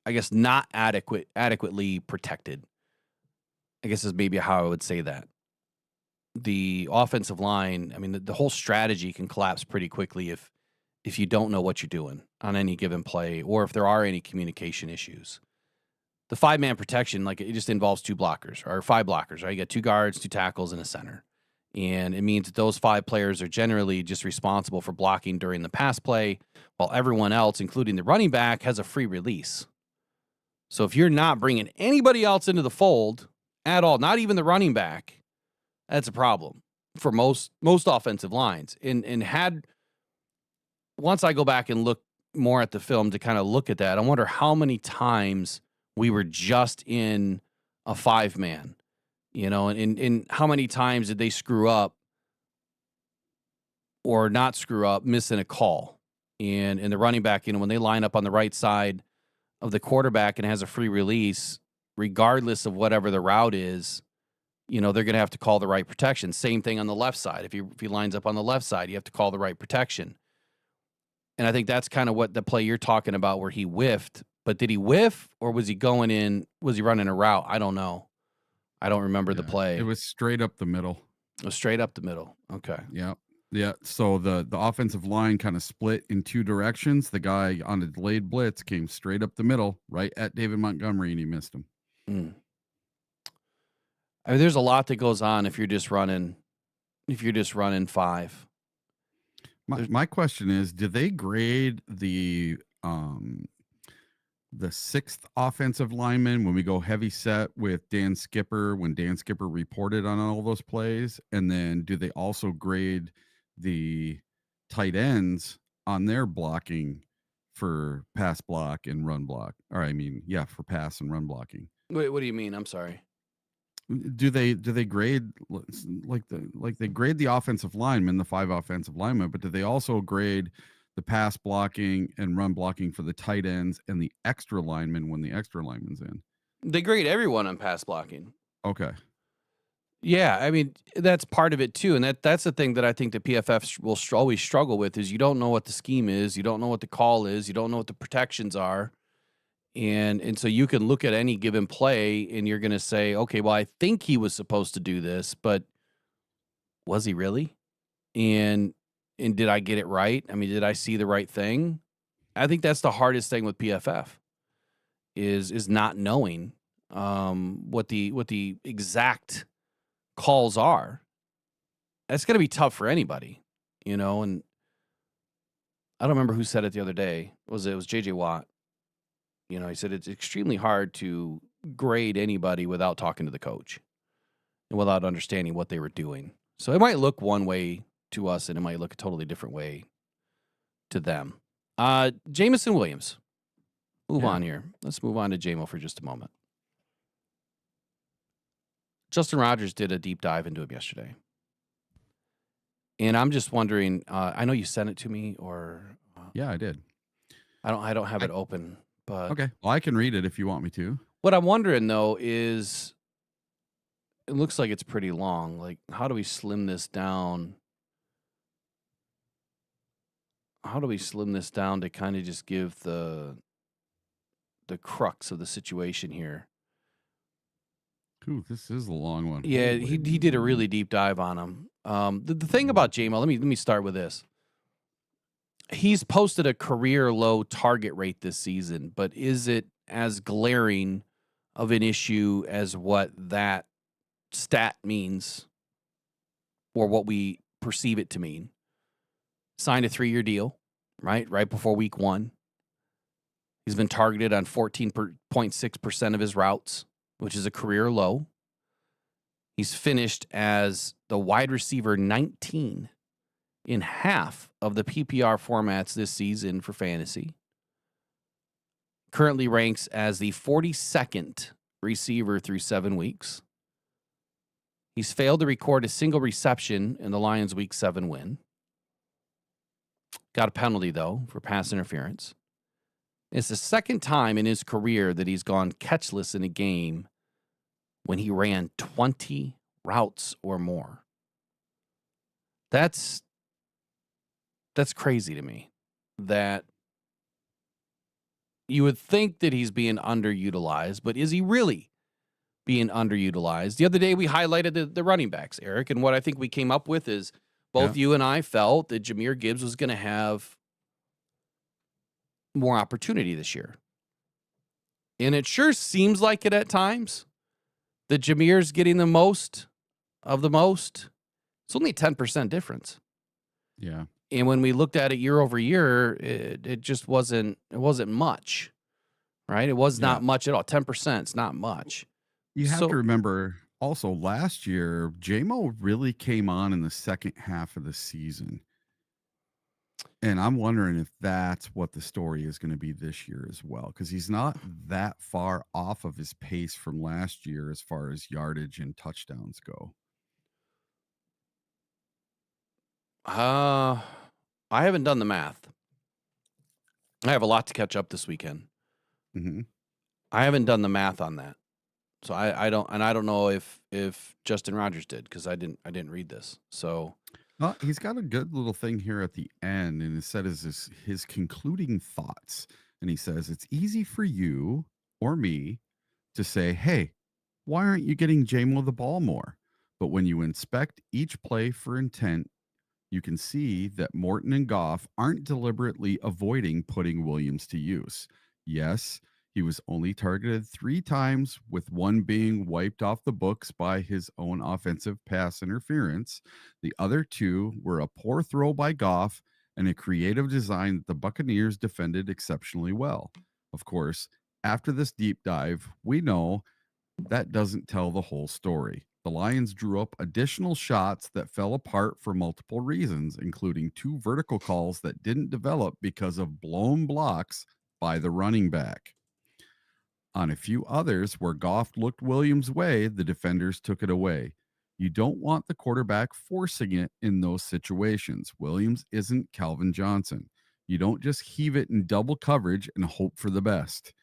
I guess, not adequately protected. I guess is maybe how I would say that. The offensive line, I mean, the whole strategy can collapse pretty quickly if you don't know what you're doing on any given play, or if there are any communication issues. The 5-man protection, it just involves 2 blockers or 5 blockers, right? You got 2 guards, 2 tackles, and a center. And it means that those 5 players are generally just responsible for blocking during the pass play, while everyone else, including the running back, has a free release. So if you're not bringing anybody else into the fold at all, not even the running back, that's a problem for most offensive lines. And once I go back and look more at the film to kind of look at that, I wonder how many times we were just in a 5-man. And how many times did they screw up or not screw up, missing a call? And the running back, when they line up on the right side of the quarterback and has a free release, regardless of whatever the route is, they're going to have to call the right protection. Same thing on the left side. If he lines up on the left side, you have to call the right protection. And I think that's kind of what the play you're talking about where he whiffed. But did he whiff, or was he going in? Was he running a route? I don't know. I don't remember the play. It was straight up the middle. It was straight up the middle. Okay. Yeah. Yeah. So the offensive line kind of split in 2 directions. The guy on the delayed blitz came straight up the middle, right at David Montgomery, and he missed him. I mean, there's a lot that goes on if you're just running 5. My question is, do they grade the 6th offensive lineman when we go heavy set with Dan Skipper, when Dan Skipper reported on all those plays? And then do they also grade the tight ends on their blocking for pass block and run block? Or for pass and run blocking. Wait, what do you mean? I'm sorry. Do they grade they grade the offensive linemen, the 5 offensive linemen, but do they also grade the pass blocking and run blocking for the tight ends and the extra linemen when the extra lineman's in? They grade everyone on pass blocking. Okay. Yeah, I mean, that's part of it too. And that's the thing that I think the PFF will always struggle with is you don't know what the scheme is. You don't know what the call is. You don't know what the protections are. And so you can look at any given play and you're going to say, okay, well, I think he was supposed to do this, but was he really? And did I get it right? I mean, did I see the right thing? I think that's the hardest thing with PFF is not knowing what the exact calls are. That's going to be tough for anybody, and I don't remember who said it the other day. It was JJ Watt. He said it's extremely hard to grade anybody without talking to the coach and without understanding what they were doing. So it might look one way to us and it might look a totally different way to them. Jamison Williams. Move on here. Let's move on to JMO for just a moment. Justin Rogers did a deep dive into him yesterday. And I'm just wondering, I know you sent it to me or... Yeah, I did. I don't have it open, but... Okay. Well, I can read it if you want me to. What I'm wondering, though, is... It looks like it's pretty long. Like, how do we slim this down? How do we slim this down to kind of just give the crux of the situation here? Ooh, this is a long one. Yeah, he did a really deep dive on him. The thing about JMO, let me start with this. He's posted a career low target rate this season, but is it as glaring of an issue as what that stat means or what we perceive it to mean? Signed a 3-year deal right before week 1. He's been targeted on 14.6% of his routes, which is a career low. He's finished as the wide receiver 19 in half of the PPR formats this season for fantasy. Currently ranks as the 42nd receiver through 7 weeks. He's failed to record a single reception in the Lions' Week 7 win. Got a penalty, though, for pass interference. It's the second time in his career that he's gone catchless in a game when he ran 20 routes or more. That's crazy to me. That you would think that he's being underutilized, but is he really being underutilized? The other day we highlighted the running backs, Eric, and what I think we came up with is both you and I felt that Jahmyr Gibbs was going to have more opportunity this year. And it sure seems like it at times that Jahmyr's getting the most of the most. It's only a 10% difference. Yeah. And when we looked at it year over year, it just wasn't much, right? It was not much at all. 10% is not much. You have to remember also last year, J-Mo really came on in the second half of the season. And I'm wondering if that's what the story is going to be this year as well, because he's not that far off of his pace from last year as far as yardage and touchdowns go. I haven't done the math. I have a lot to catch up this weekend. Mm-hmm. I haven't done the math on that. So I don't know if Justin Rogers did, because I didn't read this. So he's got a good little thing here at the end, and it said his concluding thoughts. And he says, it's easy for you or me to say, hey, why aren't you getting J-Mo the ball more? But when you inspect each play for intent, you can see that Morton and Goff aren't deliberately avoiding putting Williams to use. Yes, he was only targeted 3 times, with one being wiped off the books by his own offensive pass interference. The other 2 were a poor throw by Goff and a creative design that the Buccaneers defended exceptionally well. Of course, after this deep dive, we know that doesn't tell the whole story. The Lions drew up additional shots that fell apart for multiple reasons, including 2 vertical calls that didn't develop because of blown blocks by the running back. On a few others where Goff looked Williams' way, the defenders took it away. You don't want the quarterback forcing it in those situations. Williams isn't Calvin Johnson. You don't just heave it in double coverage and hope for the best.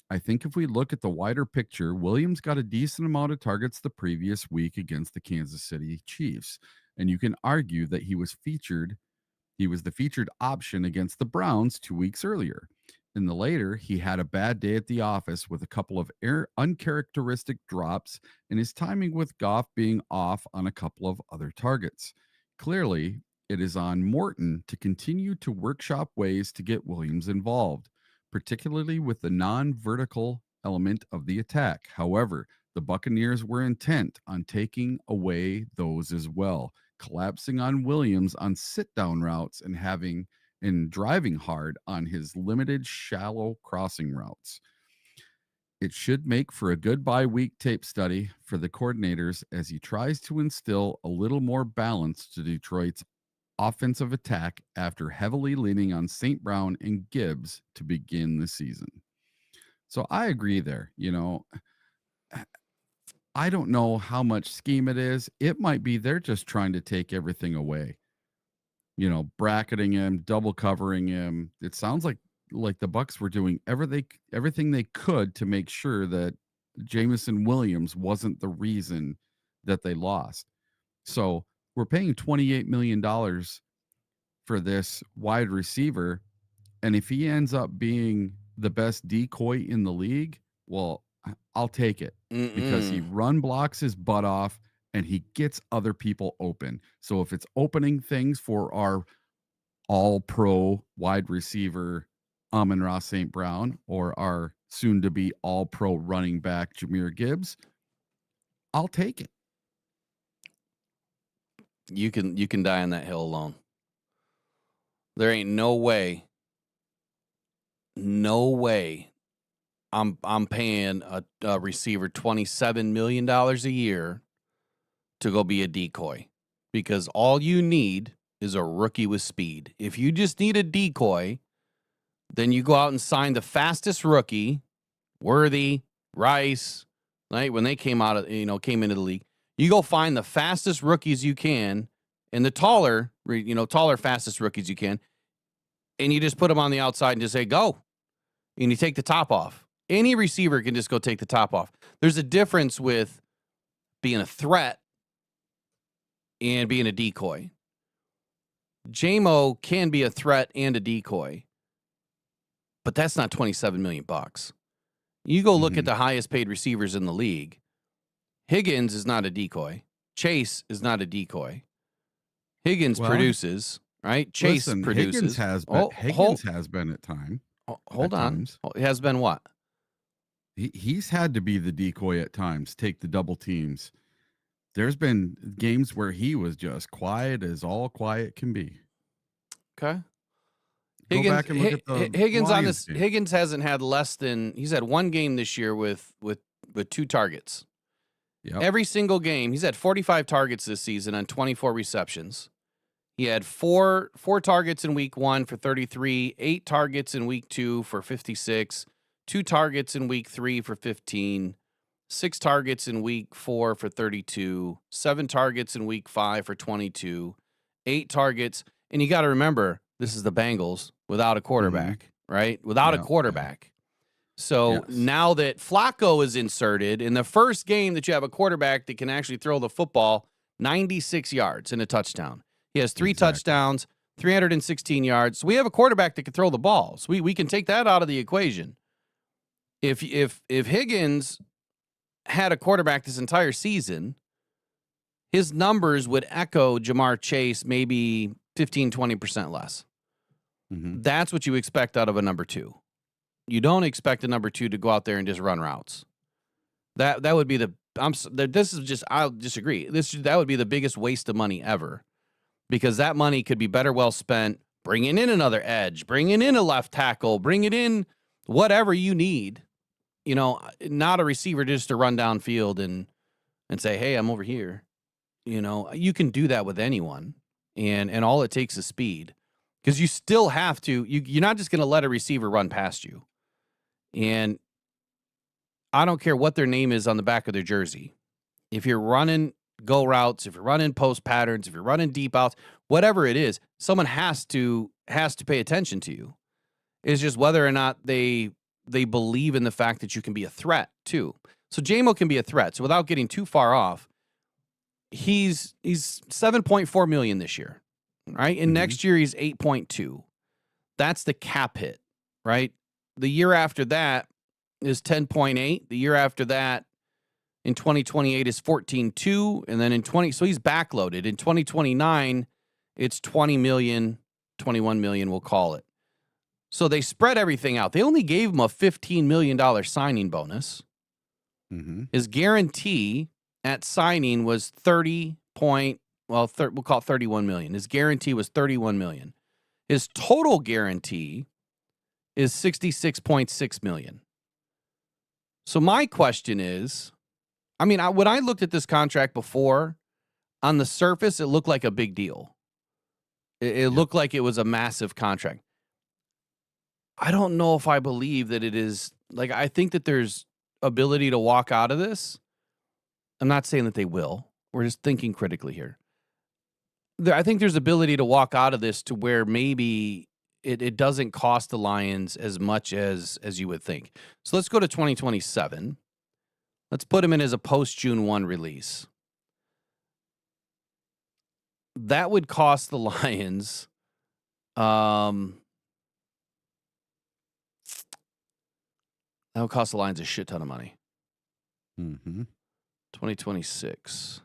I think if we look at the wider picture, Williams got a decent amount of targets the previous week against the Kansas City Chiefs, and you can argue that he was the featured option against the Browns 2 weeks earlier. In the later, he had a bad day at the office with a couple of uncharacteristic drops and his timing with Goff being off on a couple of other targets. Clearly, it is on Morton to continue to workshop ways to get Williams involved, particularly with the non-vertical element of the attack. However, the Buccaneers were intent on taking away those as well, collapsing on Williams on sit-down routes and driving hard on his limited shallow crossing routes. It should make for a good bye week tape study for the coordinators as he tries to instill a little more balance to Detroit's offensive attack after heavily leaning on St. Brown and Gibbs to begin the season. So I agree there. I don't know how much scheme it is. It might be they're just trying to take everything away. Bracketing him, double covering him. It sounds like the Bucs were doing everything they could to make sure that Jameson Williams wasn't the reason that they lost. So we're paying $28 million for this wide receiver. And if he ends up being the best decoy in the league, well, I'll take it because he run blocks his butt off and he gets other people open. So if it's opening things for our all-pro wide receiver, Amon-Ra St. Brown, or our soon-to-be all-pro running back, Jahmyr Gibbs, I'll take it. You can die on that hill alone. There ain't no way. No way. I'm paying a receiver $27 million a year to go be a decoy, because all you need is a rookie with speed. If you just need a decoy, then you go out and sign the fastest rookie, Worthy, Rice, right? When they came into the league, you go find the fastest rookies you can and the taller, fastest rookies you can, and you just put them on the outside and just say, go. And you take the top off. Any receiver can just go take the top off. There's a difference with being a threat and being a decoy. J-Mo can be a threat and a decoy, but that's not $27 million. You go look at the highest paid receivers in the league. Higgins is not a decoy. Chase is not a decoy. Higgins produces, right? Chase produces. Higgins has been at time. Hold on. Times. It has been what? He's had to be the decoy at times, take the double teams. There's been games where he was just quiet as all quiet can be. Okay. Go back and look at the Higgins on this. game. Higgins hasn't had he's had one game this year with 2 targets. Yep. Every single game, he's had 45 targets this season on 24 receptions. He had four targets in week 1 for 33, 8 targets in week 2 for 56, 2 targets in week 3 for 15, 6 targets in week 4 for 32, 7 targets in week 5 for 22, 8 targets. And you got to remember, this is the Bengals without a quarterback, right? Without a quarterback. So now that Flacco is inserted, in the first game that you have a quarterback that can actually throw the football 96 yards and a touchdown. He has 3 touchdowns, 316 yards. So we have a quarterback that can throw the ball. So we can take that out of the equation. If Higgins had a quarterback this entire season, his numbers would echo Jamar Chase maybe 15, 20% less. That's what you expect out of a number 2. You don't expect a number 2 to go out there and just run routes. That would be I'll disagree. That would be the biggest waste of money ever, because that money could be better well spent bringing in another edge, bringing in a left tackle, bringing in whatever you need. Not a receiver just to run downfield and say, hey, I'm over here. You can do that with anyone, and all it takes is speed, because you still have to. You're not just going to let a receiver run past you. And I don't care what their name is on the back of their jersey. If you're running go routes, if you're running post patterns, if you're running deep outs, whatever it is, someone has to pay attention to you. It's just whether or not they believe in the fact that you can be a threat too. So J-Mo can be a threat. So without getting too far off, he's $7.4 million this year, right? And next year he's 8.2. That's the cap hit, right? The year after that is 10.8. The year after that in 2028 is 14.2. And then so he's backloaded. In 2029, it's 20 million, 21 million, we'll call it. So they spread everything out. They only gave him a $15 million signing bonus. His guarantee at signing was we'll call it 31 million. His guarantee was 31 million. His total guarantee is 66.6 million. So my question is, when I looked at this contract before, on the surface, it looked like a big deal. It looked like it was a massive contract. I don't know if I believe that it is. I think that there's ability to walk out of this. I'm not saying that they will. We're just thinking critically here. I think there's ability to walk out of this to where maybe it doesn't cost the Lions as much as you would think. So let's go to 2027. Let's put him in as a post-June 1 release. That would cost the Lions that would cost the Lions a shit ton of money. 2026.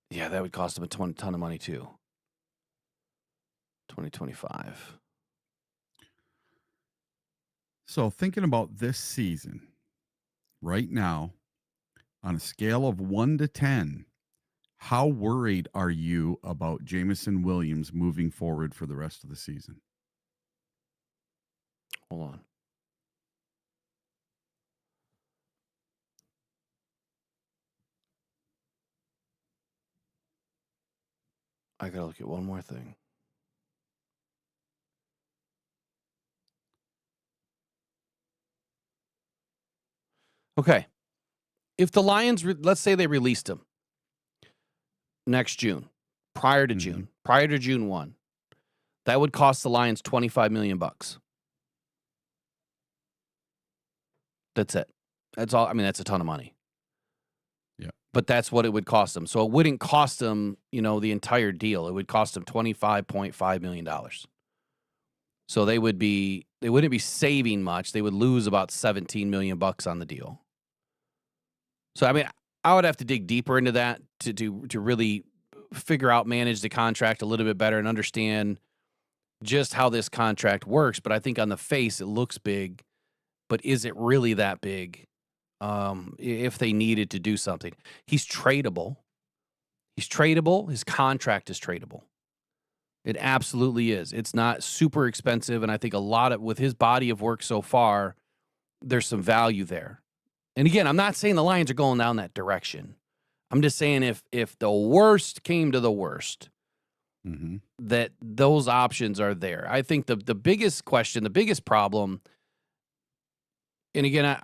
Yeah, that would cost them a ton of money too. 2025. So thinking about this season, right now, on a scale of 1 to 10, How worried are you about Jameson Williams moving forward for the rest of the season? Hold on. I got to look at one more thing. Okay. If the Lions, let's say they released him next June, prior to June 1, that would cost the Lions $25 million. That's it. That's all. I mean, that's a ton of money. Yeah. But that's what it would cost them. So it wouldn't cost them, the entire deal. It would cost them $25.5 million. So they wouldn't be saving much. They would lose about $17 million on the deal. So, I mean, I would have to dig deeper into that to really figure out, manage the contract a little bit better and understand just how this contract works. But I think on the face, it looks big. But is it really that big if they needed to do something? He's tradable. He's tradable. His contract is tradable. It absolutely is. It's not super expensive. And I think with his body of work so far, there's some value there. And again, I'm not saying the Lions are going down that direction. I'm just saying if the worst came to the worst, that those options are there. I think the biggest question, the biggest problem, and again,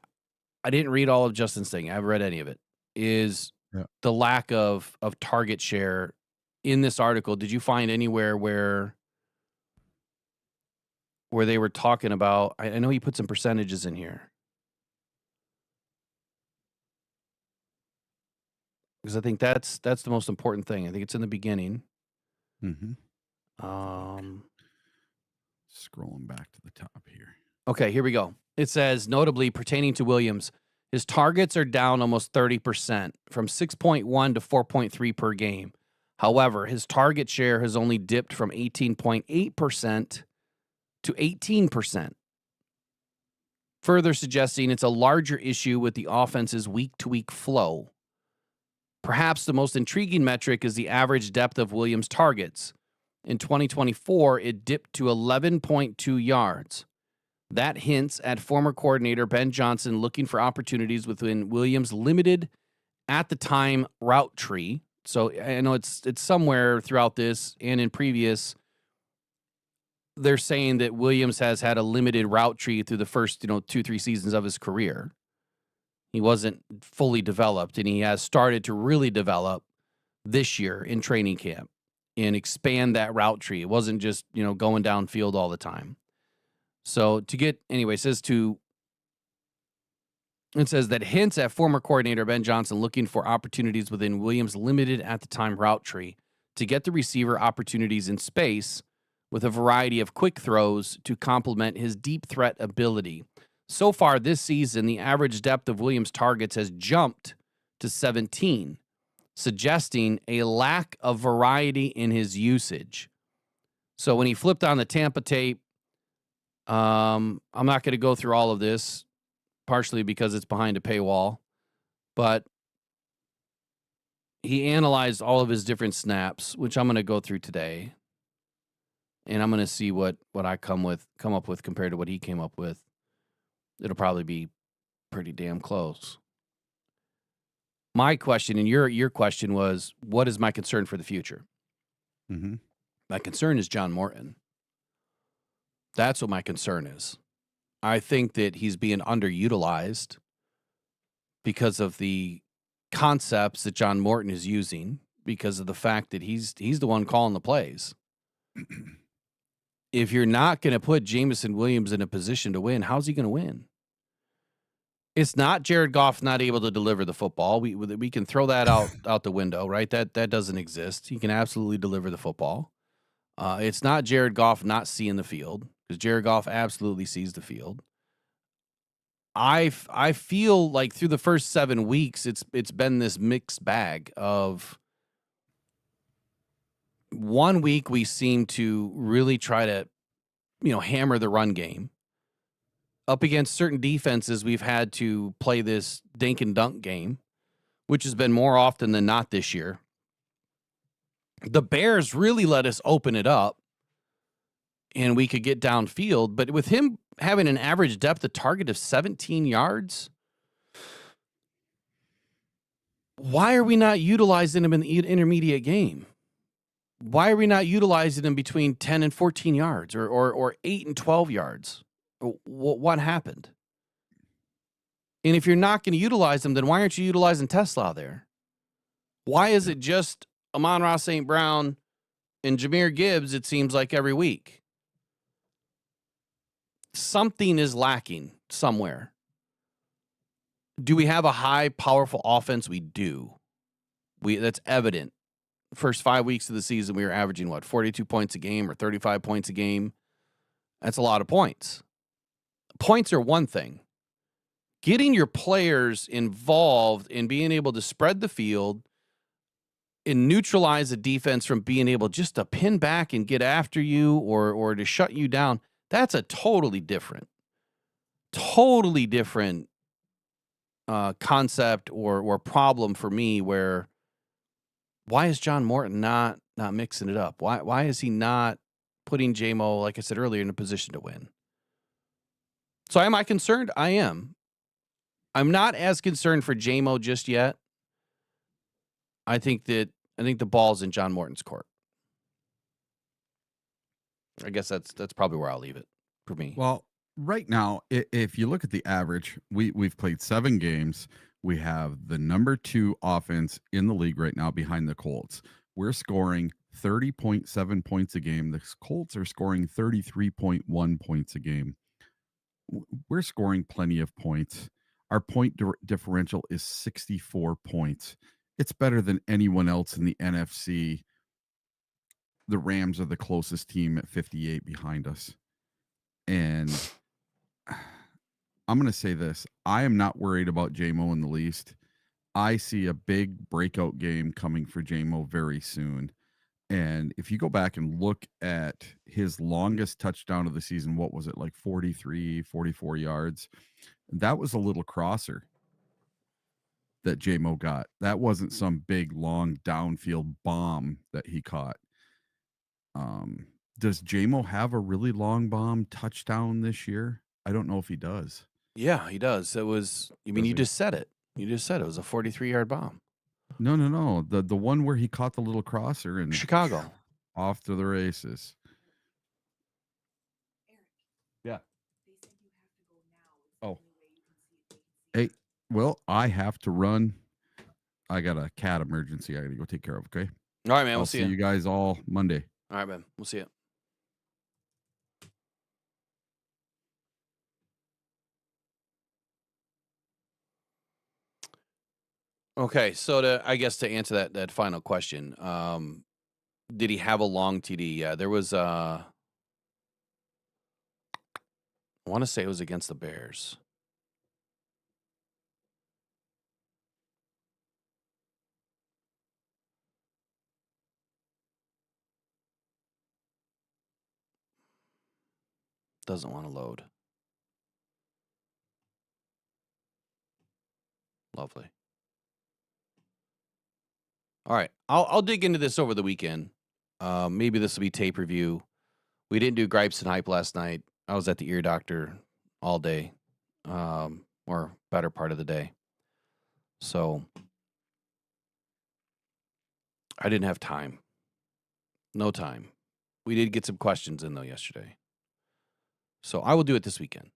I didn't read all of Justin's thing. I haven't read any of it, is the lack of target share in this article. Did you find anywhere where they were talking about, I know he put some percentages in here. Because I think that's the most important thing. I think it's in the beginning. Scrolling back to the top here. Okay, here we go. It says, notably pertaining to Williams, his targets are down almost 30%, from 6.1 to 4.3 per game. However, his target share has only dipped from 18.8% to 18%, further suggesting it's a larger issue with the offense's week-to-week flow. Perhaps the most intriguing metric is the average depth of Williams' targets. In 2024, it dipped to 11.2 yards. That hints at former coordinator Ben Johnson looking for opportunities within Williams' limited, at the time, route tree. So I know it's somewhere throughout this and in previous, they're saying that Williams has had a limited route tree through the first 2-3 seasons of his career. He wasn't fully developed, and he has started to really develop this year in training camp and expand that route tree. It wasn't just, going downfield all the time. So it says that hints at former coordinator Ben Johnson looking for opportunities within Williams' limited at the time route tree to get the receiver opportunities in space with a variety of quick throws to complement his deep threat ability. So far this season, the average depth of Williams' targets has jumped to 17, suggesting a lack of variety in his usage. So when he flipped on the Tampa tape, I'm not going to go through all of this, partially because it's behind a paywall, but he analyzed all of his different snaps, which I'm going to go through today, and I'm going to see what I come up with compared to what he came up with. It'll probably be pretty damn close. My question and your question was, what is my concern for the future? My concern is John Morton. That's what my concern is. I think that he's being underutilized because of the concepts that John Morton is using, because of the fact that he's the one calling the plays. If you're not going to put Jameson Williams in a position to win, how's he going to win? It's not Jared Goff not able to deliver the football. We can throw that out the window, right? That doesn't exist. He can absolutely deliver the football. It's not Jared Goff not seeing the field, because Jared Goff absolutely sees the field. I feel like through the first 7 weeks, it's been this mixed bag of 1 week we seem to really try to, hammer the run game. Up against certain defenses, we've had to play this dink and dunk game, which has been more often than not this year. The Bears really let us open it up and we could get downfield. But with him having an average depth of target of 17 yards, why are we not utilizing him in the intermediate game? Why are we not utilizing him between 10 and 14 yards or 8 and 12 yards? What happened? And if you're not going to utilize him, then why aren't you utilizing Tesla there? Why is it just Amon-Ra St. Brown and Jahmyr Gibbs, it seems like, every week? Something is lacking somewhere. Do we have a high, powerful offense? We do. That's evident. First 5 weeks of the season, we were averaging, 42 points a game or 35 points a game? That's a lot of points. Points are one thing. Getting your players involved in being able to spread the field and neutralize the defense from being able just to pin back and get after you or to shut you down, that's a totally different concept or problem for me. Where why is John Morton not mixing it up? Why is he not putting JMO, like I said earlier, in a position to win? So am I concerned? I am. I'm not as concerned for JMO just yet. I think the ball's in John Morton's court. I guess that's probably where I'll leave it for me. Well, right now, if you look at the average, we've played 7 games. We have the number 2 offense in the league right now behind the Colts. We're scoring 30.7 points a game. The Colts are scoring 33.1 points a game. We're scoring plenty of points. Our point differential is 64 points. It's better than anyone else in the NFC. The Rams are the closest team at 58 behind us. And I'm going to say this. I am not worried about JMO in the least. I see a big breakout game coming for JMO very soon. And if you go back and look at his longest touchdown of the season, what was it, like 43, 44 yards? That was a little crosser that JMO got. That wasn't some big, long downfield bomb that he caught. Does JMO have a really long bomb touchdown this year? I don't know if he does. Yeah, he does. It was, you just said it. You just said it was a 43-yard bomb. No. The one where he caught the little crosser in Chicago. Off to the races. Yeah. Oh. Hey, well, I have to run. I got a cat emergency I got to go take care of, okay? All right, man. I'll We'll see you guys all Monday. All right, man. We'll see you. Okay, so I guess to answer that final question, did he have a long TD? Yeah, there was. I want to say it was against the Bears. Doesn't want to load. Lovely. All right, I'll dig into this over the weekend. Maybe this will be tape review. We didn't do gripes and hype last night. I was at the ear doctor all day, or better part of the day. So I didn't have time. No time. We did get some questions in though yesterday. So I will do it this weekend.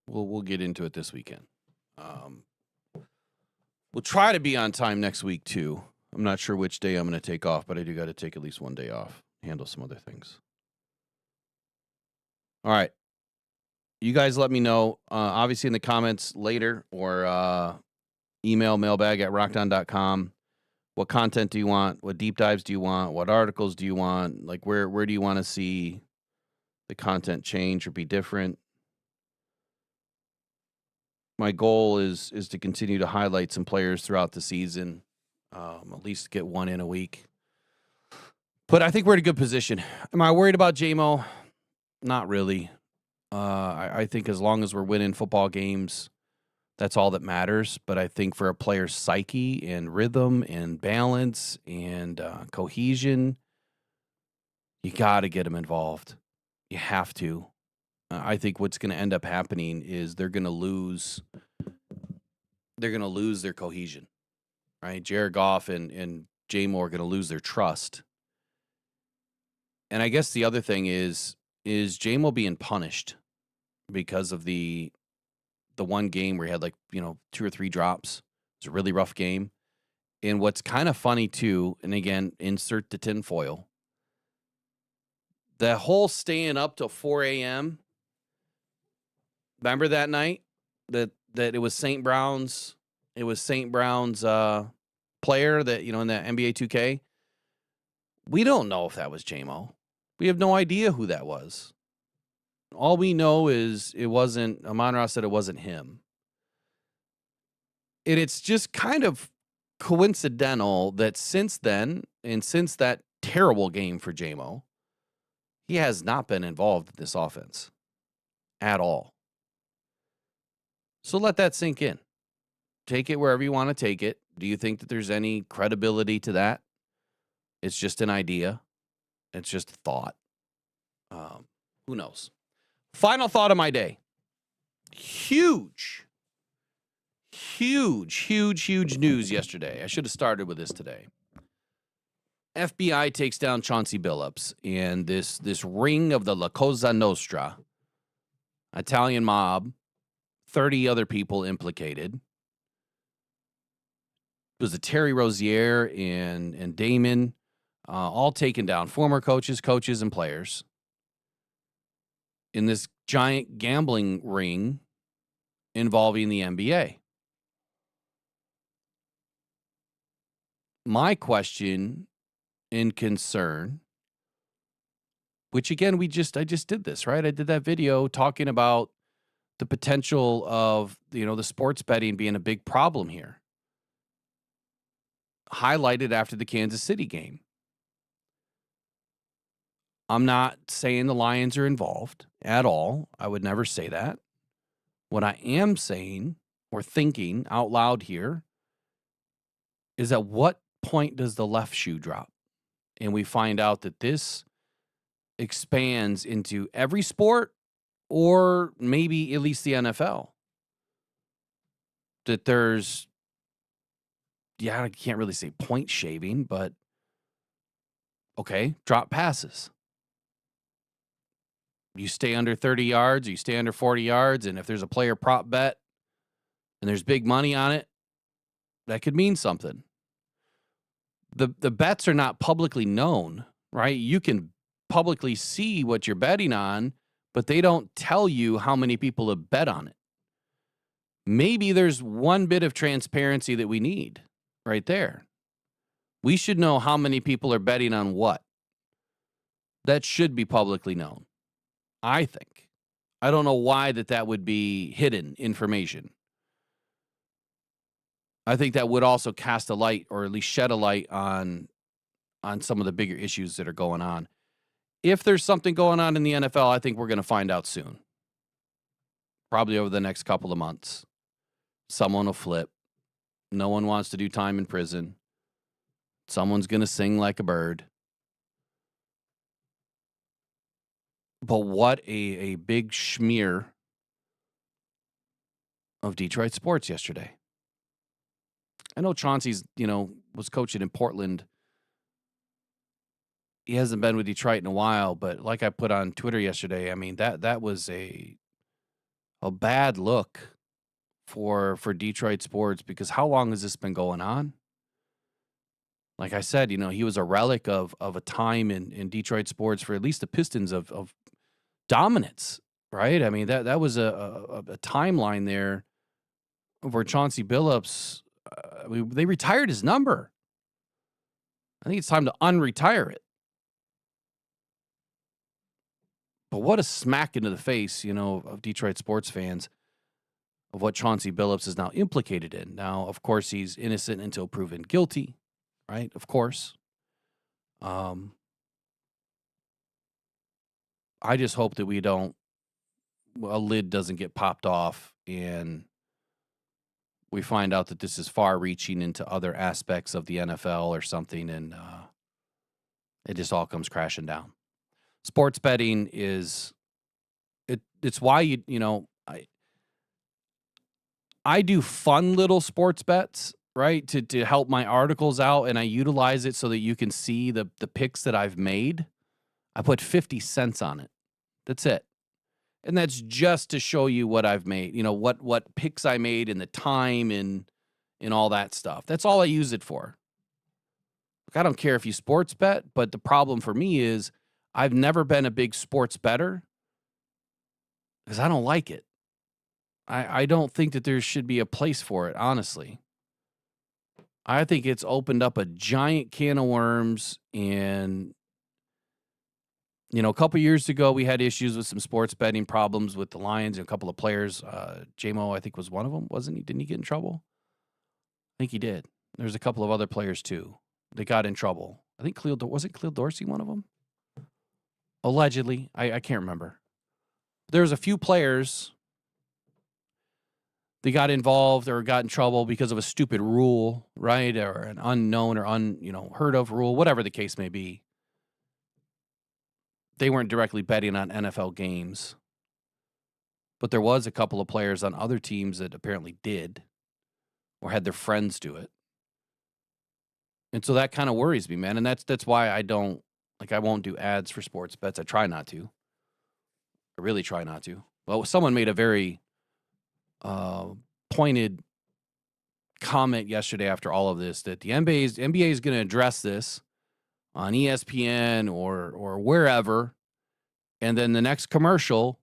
We'll get into it this weekend. We'll try to be on time next week too. I'm not sure which day I'm going to take off, but I do got to take at least one day off, handle some other things. All right. You guys let me know, obviously in the comments later or email mailbag@rockdown.com. What content do you want? What deep dives do you want? What articles do you want? Like where do you want to see the content change or be different? My goal is to continue to highlight some players throughout the season, at least get one in a week. But I think we're in a good position. Am I worried about JMO? Not really. I think as long as we're winning football games, That's all that matters. But I think for a player's psyche and rhythm and balance and cohesion, you got to get them involved. You have to. I think what's going to end up happening is they're going to lose their cohesion, right? Jared Goff and J-Mo are going to lose their trust. And I guess the other thing is J-Mo being punished because of the one game where he had 2 or 3 drops. It was a really rough game. And what's kind of funny too, and again, insert the tinfoil, the whole staying up till 4 a.m. Remember that night that it was St. Brown's player that, in that NBA 2K. We don't know if that was J-Mo. We have no idea who that was. All we know is it wasn't, Amon-Ra said it wasn't him. And it's just kind of coincidental that since then, and since that terrible game for J-Mo, he has not been involved in this offense at all. So let that sink in. Take it wherever you want to take it. Do you think that there's any credibility to that? It's just an idea. It's just a thought. Who knows? Final thought of my day. Huge news yesterday. I should have started with this today. FBI takes down Chauncey Billups, and this ring of the La Cosa Nostra, Italian mob, 30 other people implicated. It was a Terry Rozier and Damon, all taken down, former coaches, and players, in this giant gambling ring involving the NBA. My question and concern, which again, I just did this, right? I did that video talking about the potential of, the sports betting being a big problem here. Highlighted after the Kansas City game. I'm not saying the Lions are involved at all. I would never say that. What I am saying or thinking out loud here is, at what point does the left shoe drop? And we find out that this expands into every sport, or maybe at least the NFL. That there's, I can't really say point shaving, but okay, drop passes. You stay under 30 yards, you stay under 40 yards, and if there's a player prop bet and there's big money on it, that could mean something. The bets are not publicly known, right? You can publicly see what you're betting on, but they don't tell you how many people have bet on it. Maybe there's one bit of transparency that we need right there. We should know how many people are betting on what. That should be publicly known, I think. I don't know why that would be hidden information. I think that would also cast a light, or at least shed a light on some of the bigger issues that are going on. If there's something going on in the NFL, I think we're going to find out soon. Probably over the next couple of months. Someone will flip. No one wants to do time in prison. Someone's going to sing like a bird. But what a big smear of Detroit sports yesterday. I know Chauncey's, was coaching in Portland. He hasn't been with Detroit in a while, but like I put on Twitter yesterday, I mean, that was a bad look for Detroit sports, because how long has this been going on? Like I said, he was a relic of a time in Detroit sports for at least the Pistons of dominance, right? I mean, that was a timeline there where Chauncey Billups, they retired his number. I think it's time to unretire it. But what a smack into the face, of Detroit sports fans, of what Chauncey Billups is now implicated in. Now, of course, he's innocent until proven guilty, right? Of course. I just hope that a lid doesn't get popped off and we find out that this is far reaching into other aspects of the NFL or something, and it just all comes crashing down. Sports betting is it's why I do fun little sports bets, right? To help my articles out, and I utilize it so that you can see the picks that I've made. I put 50 cents on it. That's it. And that's just to show you what I've made, what picks I made and the time and all that stuff. That's all I use it for. Look, I don't care if you sports bet, but the problem for me is I've never been a big sports bettor because I don't like it. I don't think that there should be a place for it, honestly. I think it's opened up a giant can of worms, and a couple years ago, we had issues with some sports betting problems with the Lions and a couple of players. J-Mo, I think, was one of them, wasn't he? Didn't he get in trouble? I think he did. There's a couple of other players, too. They got in trouble. I think wasn't Khalil Dorsey one of them? Allegedly. I can't remember. There's a few players they got involved or got in trouble because of a stupid rule, right? Or an unknown or heard of rule, whatever the case may be. They weren't directly betting on NFL games, but there was a couple of players on other teams that apparently did or had their friends do it. And so that kind of worries me, man. And that's why I won't do ads for sports bets. I try not to. I really try not to. Well, someone made a very pointed comment yesterday after all of this that the NBA is going to address this on ESPN or wherever, and then the next commercial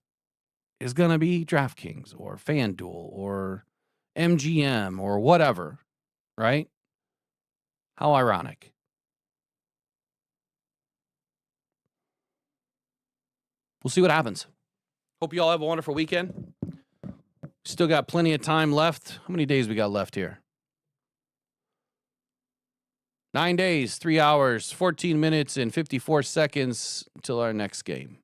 is going to be DraftKings or FanDuel or MGM or whatever, right? How ironic. We'll see what happens. Hope you all have a wonderful weekend. Still got plenty of time left. How many days we got left here? 9 days, 3 hours, 14 minutes, and 54 seconds until our next game.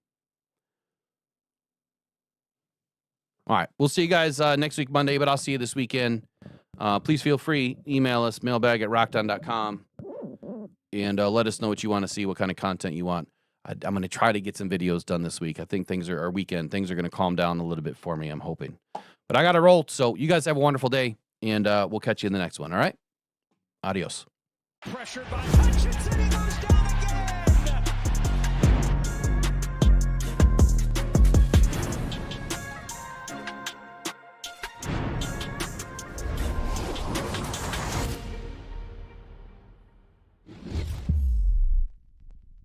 All right. We'll see you guys next week, Monday, but I'll see you this weekend. Please feel free. Email us, mailbag@rockdown.com, and let us know what you want to see, what kind of content you want. I'm going to try to get some videos done this week. I think things are going to calm down a little bit for me, I'm hoping. But I got to roll, so you guys have a wonderful day, and we'll catch you in the next one, all right? Adios. Pressured by Hutchinson.